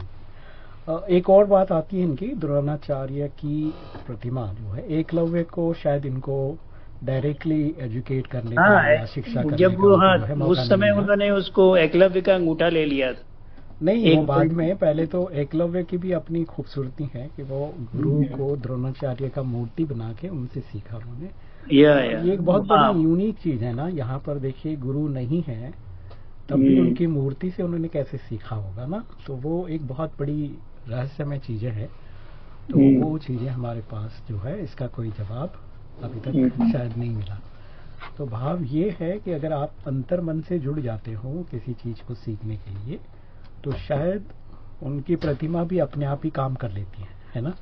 एक और बात आती है इनकी, द्रोणाचार्य की प्रतिमा जो है, एकलव्य को शायद इनको डायरेक्टली एजुकेट करने का या शिक्षा करने जब का उस समय उन्होंने उसको एकलव्य का अंगूठा ले लिया था। नहीं, वो बाद में, पहले तो एकलव्य की भी अपनी खूबसूरती है कि वो गुरु को द्रोणाचार्य का मूर्ति बना के उनसे सीखा उन्होंने। ये एक बहुत बड़ी यूनिक चीज है ना। यहाँ पर देखिए, गुरु नहीं है तब भी उनकी मूर्ति से उन्होंने कैसे सीखा होगा ना। तो वो एक बहुत बड़ी रहस्यमय चीजें है। तो वो चीजें हमारे पास जो है, इसका कोई जवाब अभी तक शायद नहीं मिला। तो भाव ये है कि अगर आप अंतर मन से जुड़ जाते हो किसी चीज को सीखने के लिए, तो शायद उनकी प्रतिमा भी अपने आप ही काम कर लेती है ना।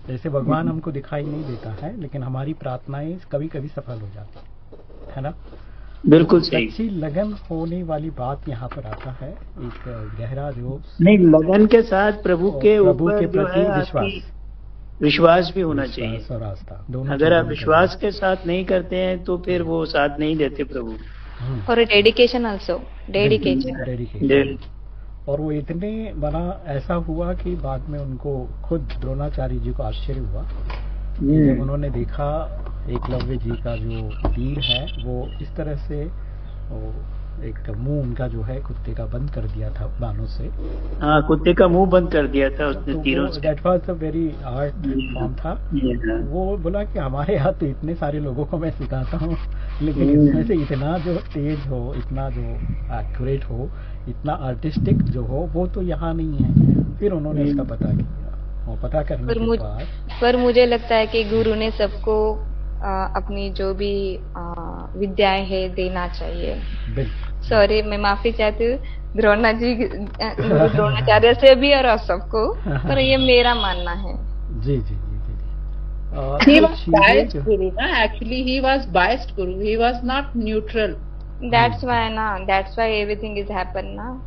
जैसे भगवान हमको दिखाई नहीं देता है, लेकिन हमारी प्रार्थनाएं कभी कभी सफल हो जाती है ना। बिल्कुल सही। अच्छी लगन होने वाली बात यहाँ पर आता है, एक गहरा जो नहीं, लगन के साथ प्रभु के प्रति विश्वास भी होना चाहिए और आस्था। अगर आप विश्वास के साथ नहीं करते हैं तो फिर वो साथ नहीं देते प्रभु। और डेडिकेशन आल्सो, डेडिकेशन। और वो इतने बड़ा ऐसा हुआ कि बाद में उनको खुद द्रोणाचार्य जी को आश्चर्य हुआ जब उन्होंने देखा एकलव्य जी का जो तीर है वो इस तरह से, वो एक मुंह उनका जो है कुत्ते का बंद कर दिया था बाणों से। हाँ, कुत्ते का मुंह बंद कर दिया था उसने तीरों से। That was a very art form था। वो बोला कि हमारे यहाँ तो इतने सारे लोगों को मैं सिखाता हूँ, लेकिन इसमें से इतना जो तेज हो, इतना जो एक्यूरेट हो, इतना आर्टिस्टिक जो हो, वो तो यहाँ नहीं है। फिर उन्होंने इसका पता किया, और पता करने के बाद पर मुझे लगता है कि गुरु ने सबको अपनी जो भी विद्याएं है देना चाहिए। सॉरी, मैं माफी चाहती हूँ द्रोणाचार्य से भी और सबको, पर ये मेरा मानना है। जी जी जी जी। He was biased guru, na? Actually, he was biased guru. He was not neutral. That's why ना, that's why everything is happen ना।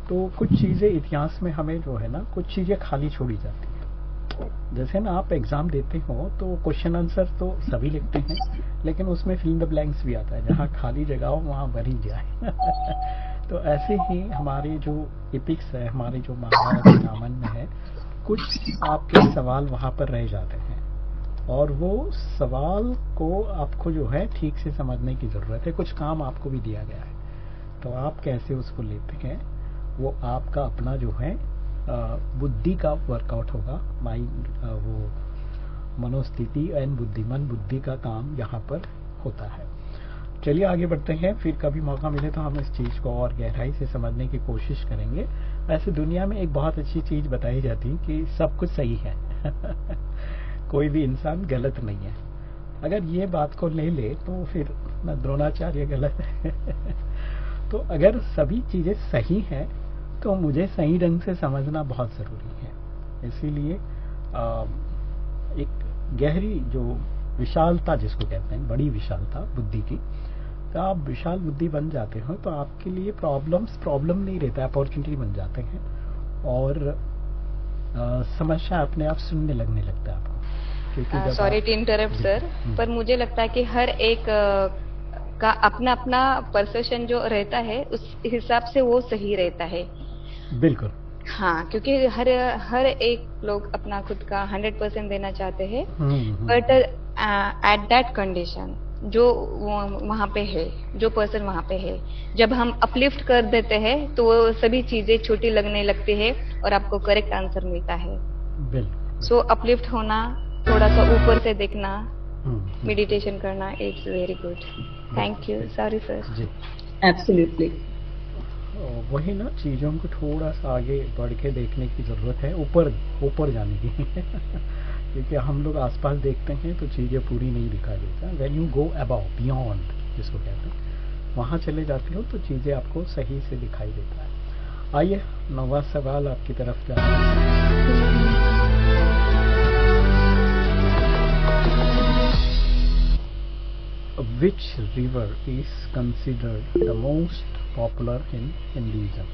तो कुछ चीजें इतिहास में हमें जो है ना, कुछ चीजें खाली छोड़ी जाती है। जैसे ना आप एग्जाम देते हो तो क्वेश्चन आंसर तो सभी लिखते हैं, लेकिन उसमें फिल द ब्लैंक्स भी आता है, जहाँ खाली जगह हो वहाँ भरी जाए। तो ऐसे ही हमारे जो एपिक्स है, हमारे जो महाभारत रामायण में है, कुछ आपके सवाल वहाँ पर रह जाते हैं, और वो सवाल को आपको जो है ठीक से समझने की जरूरत है। कुछ काम आपको भी दिया गया है, तो आप कैसे उसको लेते हैं वो आपका अपना जो है बुद्धि का वर्कआउट होगा। माइंड, वो मनोस्थिति एंड बुद्धिमान बुद्धि का काम यहाँ पर होता है। चलिए आगे बढ़ते हैं, फिर कभी मौका मिले तो हम इस चीज को और गहराई से समझने की कोशिश करेंगे। वैसे दुनिया में एक बहुत अच्छी चीज बताई जाती है कि सब कुछ सही है। कोई भी इंसान गलत नहीं है। अगर ये बात को ले ले तो फिर द्रोणाचार्य गलत है। तो अगर सभी चीजें सही हैं तो मुझे सही ढंग से समझना बहुत जरूरी है। इसीलिए एक गहरी जो विशालता जिसको कहते हैं, बड़ी विशालता बुद्धि की, तो आप विशाल बुद्धि बन जाते हो तो आपके लिए प्रॉब्लम नहीं रहता, अपॉर्चुनिटी बन जाते हैं, और समस्या अपने आप सुनने लगने लगता है आपको। सॉरी टू इंटरप्ट सर, पर मुझे लगता है कि हर एक का अपना अपना परसेप्शन जो रहता है उस हिसाब से वो सही रहता है। बिल्कुल। हाँ, क्योंकि हर एक लोग अपना खुद का 100% देना चाहते हैं, बट एट दैट कंडीशन जो वहाँ पे है, जो पर्सन वहाँ पे है, जब हम अपलिफ्ट कर देते हैं तो वो सभी चीजें छोटी लगने लगती है और आपको करेक्ट आंसर मिलता है। सो अपलिफ्ट होना, थोड़ा सा ऊपर से देखना, मेडिटेशन करना, it's very good. Thank you. Sorry sir. जी एब्सोल्युटली। वही ना, चीजों को थोड़ा सा आगे बढ़ के देखने की जरूरत है, ऊपर जाने की क्योंकि हम लोग आसपास देखते हैं तो चीजें पूरी नहीं दिखाई देता। When you go above, beyond जिसको कहते हैं, वहां चले जाते हो तो चीजें आपको सही से दिखाई देता है। आइए 9वां सवाल आपकी तरफ जा रहा है। Which river is considered the most popular in Hinduism?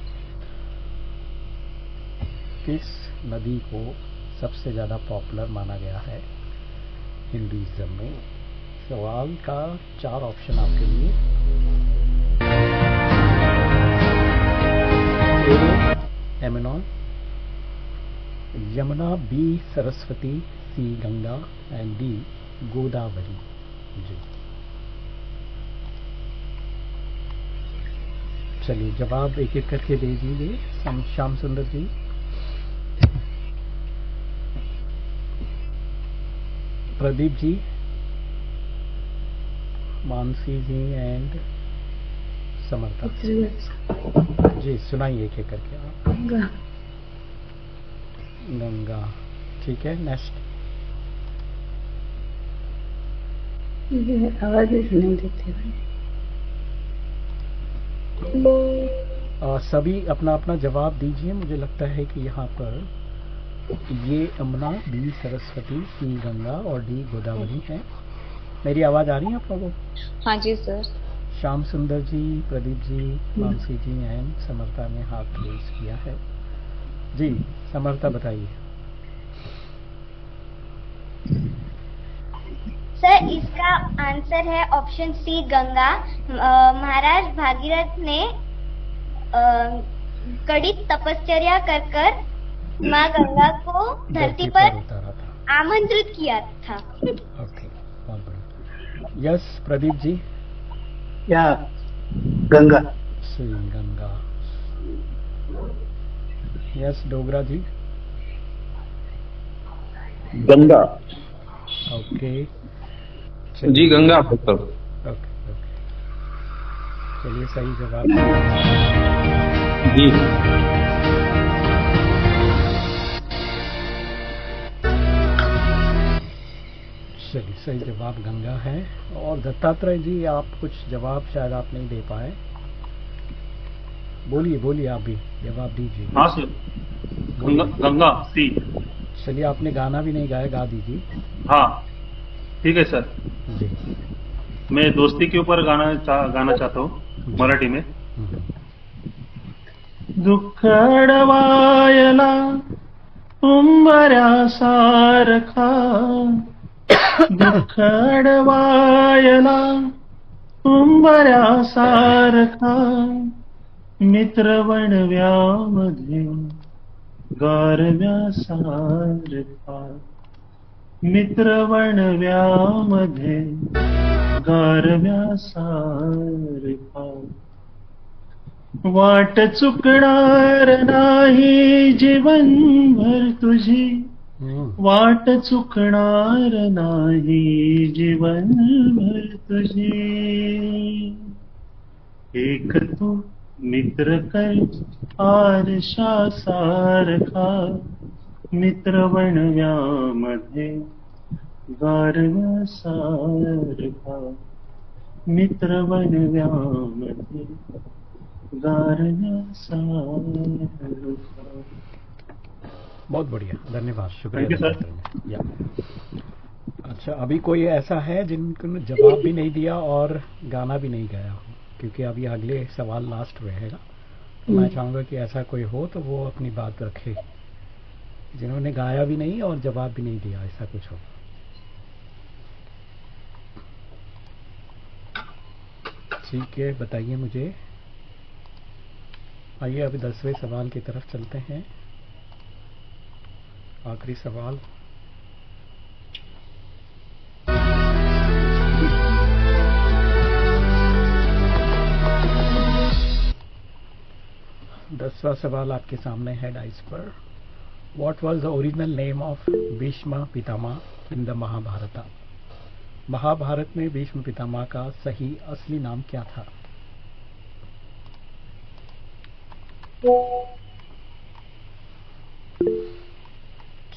किस नदी को सबसे ज्यादा पॉपुलर माना गया है हिंदुइज्म में? सवाल का 4 ऑप्शन आपके लिए। A. एमेनॉन, Yamuna, B. Saraswati, C. Ganga and D. Godavari. जी चलिए जवाब एक एक करके दे दीजिए। श्याम सुंदर जी। प्रदीप जी, मानसी जी एंड समर्था जी, सुनाइए एक एक करके आप। गंगा, ठीक है। नेक्स्ट। आवाज नहीं देते भाई। सभी अपना अपना जवाब दीजिए। मुझे लगता है कि यहाँ पर ये यमुना, बी सरस्वती, सी गंगा और डी गोदावरी है। मेरी आवाज आ रही है आप लोगों को? हाँ जी सर। श्याम सुंदर जी, प्रदीप जी, मानसी जी एंड समर्था ने हाथ रेज किया है। जी समर्था बताइए। सर इसका आंसर है ऑप्शन सी गंगा। महाराज भागीरथ ने कड़ी तपश्चर्या कर माँ गंगा को धरती पर आमंत्रित किया था। ओके, बहुत बढ़िया। यस प्रदीप जी। या गंगा। श्री गंगा। यस डोगरा जी। गंगा। ओके जी गंगा पुत्र। ओके चलिए सही जवाब जी। चलिए सही जवाब गंगा है। और दत्तात्रेय जी आप कुछ जवाब शायद आप नहीं दे पाए। बोलिए आप भी जवाब दीजिए। हाँ सर, गंगा सी। चलिए आपने गाना भी नहीं गाया, गा दीजिए। हाँ ठीक है सर जी। मैं दोस्ती के ऊपर गाना चाहता हूँ मराठी में। दुःख अडवायला उंबऱ्या सारखा, दुःख अडवायला उंबऱ्या सारखा, मित्र वणव्यामध्ये गारव्या सारखा, मित्र वणव्यामध्ये गारव्या सारखा, वाट चुकणार नाही जीवनभर तुझी, वाट चुकणार नाही जीवनभर तुझी, एक तू मित्र कर आरशा सारखा, मित्र वणव्यामध्ये गारव्या सारखा, मित्र वणव्यामध्ये गारव्या सारखा। बहुत बढ़िया, धन्यवाद, शुक्रिया या। अच्छा अभी कोई ऐसा है जिनको जवाब भी नहीं दिया और गाना भी नहीं गाया हो? क्योंकि अभी अगले सवाल लास्ट रहेगा, तो मैं चाहूंगा कि ऐसा कोई हो तो वो अपनी बात रखे, जिन्होंने गाया भी नहीं और जवाब भी नहीं दिया, ऐसा कुछ हो। ठीक है, बताइए मुझे। आइए अभी 10वें सवाल की तरफ चलते हैं। आखिरी सवाल। दूसरा सवाल आपके सामने है डाइस पर। What was the original name of Bhishma Pitamah in the Mahabharat? Mahabharat में भीष्म पितामह का सही असली नाम क्या था?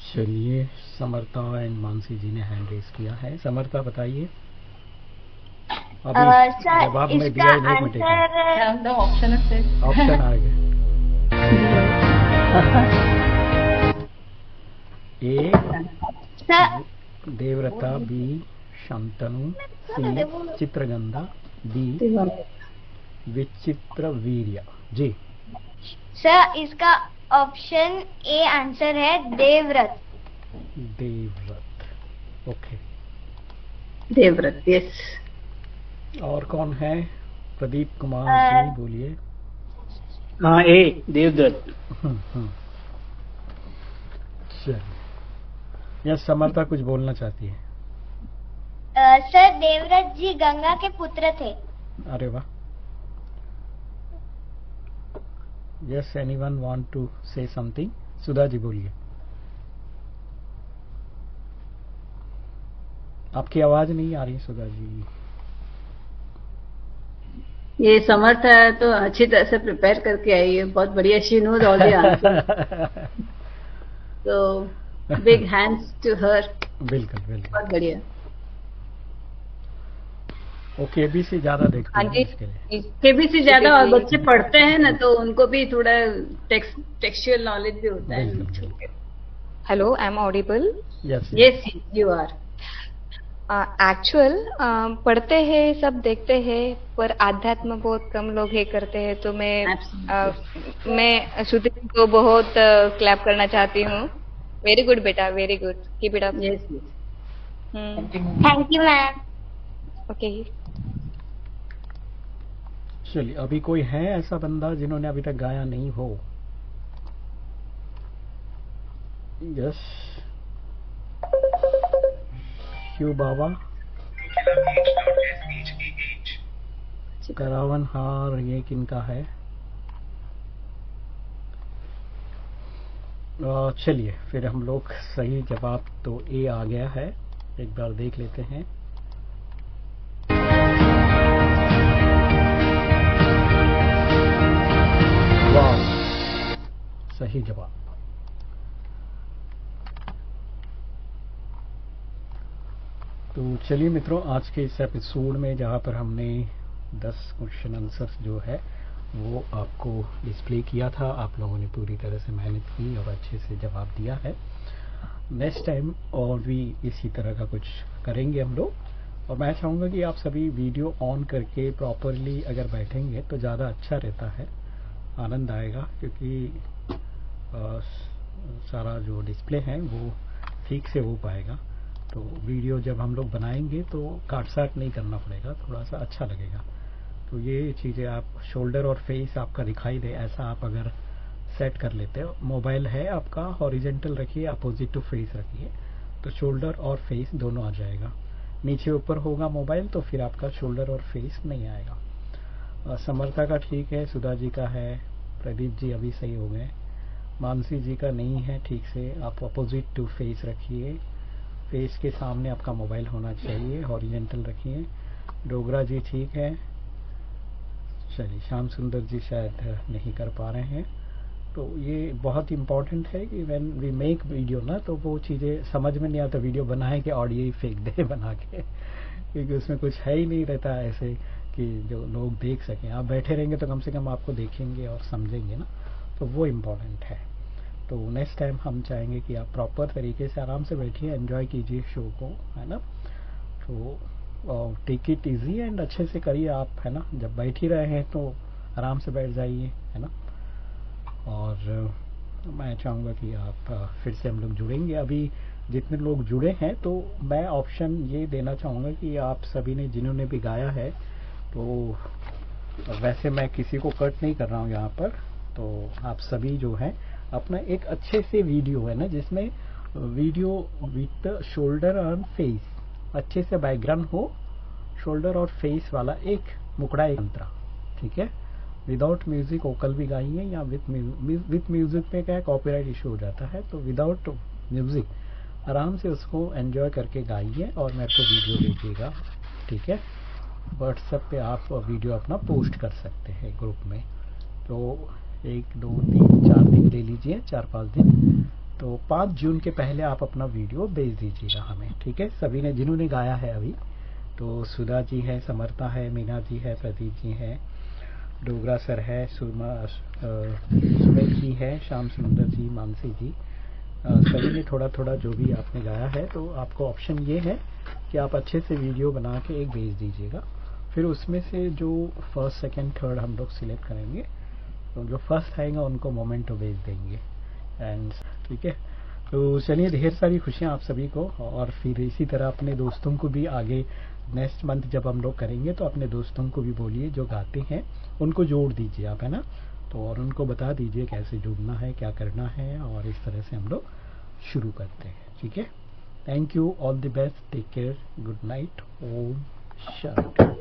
चलिए, समर्था एंड मानसी जी ने हैंड रेस किया है। समर्था बताइए। अभी जवाब में दिया ही नहीं मिटेगा। ऑप्शन आ गए। ए देवव्रता, बी शांतनु, सी चित्रगंधा, डी विचित्र वीर्य। जी सर, इसका ऑप्शन ए आंसर है देवव्रत। देवव्रत, ओके। देवव्रत, यस। और कौन है? प्रदीप कुमार जी बोलिए। हाँ, ए देवव्रत। चलिए, यस समर्था कुछ बोलना चाहती है। सर, देवव्रत जी गंगा के पुत्र थे। अरे वाह। Yes, anyone want to say something? Sudha ji बोलिए। आपकी आवाज नहीं आ रही सुधा जी। ये समर्थ है तो अच्छी तरह से प्रिपेयर करके आई है, बहुत बढ़िया। She knows all the answer, तो बिग हैंड्स टू हर। बिल्कुल बिल्कुल, बहुत बढ़िया। केबीसी ज्यादा देखते हैं इसके लिए। केबीसी ज्यादा, और बच्चे पढ़ते हैं ना तो उनको भी थोड़ा टेक्सचुअल नॉलेज भी होता है। Hello, I am audible? Yes you are. Actual पढ़ते हैं, सब देखते हैं, पर आध्यात्म बहुत कम लोग है करते हैं। तो मैं श्रुति को बहुत क्लैप करना चाहती हूँ। वेरी गुड बेटा, very good, keep it up. Yes, thank you ma'am. Okay, चलिए, अभी कोई है ऐसा बंदा जिन्होंने अभी तक गाया नहीं हो? यस, शिव बाबा, करावन हार, ये किनका है? चलिए, फिर हम लोग सही जवाब तो ए आ गया है, एक बार देख लेते हैं। वाह, सही जवाब। तो चलिए मित्रों, आज के इस एपिसोड में जहाँ पर हमने 10 क्वेश्चन आंसर्स जो है वो आपको डिस्प्ले किया था, आप लोगों ने पूरी तरह से मेहनत की और अच्छे से जवाब दिया है। नेक्स्ट टाइम और भी इसी तरह का कुछ करेंगे हम लोग, और मैं चाहूँगा कि आप सभी वीडियो ऑन करके प्रॉपरली अगर बैठेंगे तो ज़्यादा अच्छा रहता है, आनंद आएगा, क्योंकि सारा जो डिस्प्ले है वो ठीक से हो पाएगा। तो वीडियो जब हम लोग बनाएंगे तो काट साट नहीं करना पड़ेगा, थोड़ा सा अच्छा लगेगा। तो ये चीज़ें आप शोल्डर और फेस आपका दिखाई दे ऐसा आप अगर सेट कर लेते हो, मोबाइल है आपका हॉरिजेंटल रखिए, अपोजिट टू फेस रखिए, तो शोल्डर और फेस दोनों आ जाएगा। नीचे ऊपर होगा मोबाइल तो फिर आपका शोल्डर और फेस नहीं आएगा। समर्था का ठीक है, सुधा जी का है, प्रदीप जी अभी सही हो गए, मानसी जी का नहीं है ठीक से, आप अपोजिट टू फेस रखिए, फेस के सामने आपका मोबाइल होना चाहिए, हॉरिजेंटल रखिए। डोगरा जी ठीक है। चलिए, श्याम सुंदर जी शायद नहीं कर पा रहे हैं। तो ये बहुत इम्पोर्टेंट है कि व्हेन वी मेक वीडियो ना, तो वो चीज़ें समझ में नहीं आता, वीडियो बनाए कि ऑडियो ही फेंक दे बना के, क्योंकि उसमें कुछ है ही नहीं रहता ऐसे कि जो लोग देख सकें। आप बैठे रहेंगे तो कम से कम आपको देखेंगे और समझेंगे ना, तो वो इम्पोर्टेंट है। तो नेक्स्ट टाइम हम चाहेंगे कि आप प्रॉपर तरीके से आराम से बैठिए, एंजॉय कीजिए शो को, है ना। तो टेक इट इजी एंड अच्छे से करिए आप, है ना। जब बैठ ही रहे हैं तो आराम से बैठ जाइए, है ना। और मैं चाहूँगा कि आप फिर से हम लोग जुड़ेंगे। अभी जितने लोग जुड़े हैं तो मैं ऑप्शन ये देना चाहूँगा कि आप सभी ने जिन्होंने भी गाया है, तो वैसे मैं किसी को कट नहीं कर रहा हूँ यहाँ पर, तो आप सभी जो है अपना एक अच्छे से वीडियो है ना, जिसमें video with shoulder and face, अच्छे से बैकग्राउंड हो, शोल्डर और फेस वाला एक मुकड़ा एक अंतरा, ठीक है। विदाउट म्यूजिक वोकल भी गाई है या विथ म्यूजिक में क्या है कॉपीराइट इशू हो जाता है, तो विदाउट म्यूजिक आराम से उसको एंजॉय करके गाइए और मेरे को वीडियो भेजिएगा, ठीक है। व्हाट्सएप पे आप वीडियो अपना पोस्ट कर सकते हैं ग्रुप में। तो 1 2 3 4 दिन ले लीजिए, 4-5 दिन। तो 5 जून के पहले आप अपना वीडियो भेज दीजिएगा हमें, ठीक है। सभी ने जिन्होंने गाया है अभी, तो सुधा जी है, समर्था है, मीना जी है, प्रदीप जी है, डोगरा सर है, सुमेश जी है, श्याम सुंदर जी, मानसी जी, सभी ने थोड़ा थोड़ा जो भी आपने गाया है। तो आपको ऑप्शन ये है कि आप अच्छे से वीडियो बना के एक भेज दीजिएगा, फिर उसमें से जो फर्स्ट सेकंड थर्ड हम लोग सिलेक्ट करेंगे, तो जो फर्स्ट आएगा उनको मोमेंटो भेज देंगे एंड ठीक है। तो चलिए, ढेर सारी खुशियाँ आप सभी को, और फिर इसी तरह अपने दोस्तों को भी आगे नेक्स्ट मंथ जब हम लोग करेंगे तो अपने दोस्तों को भी बोलिए जो गाते हैं उनको जोड़ दीजिए आप, है ना। तो और उनको बता दीजिए कैसे जुड़ना है, क्या करना है, और इस तरह से हम लोग शुरू करते हैं, ठीक है। Thank you, all the best, take care, good night, ओम शांति।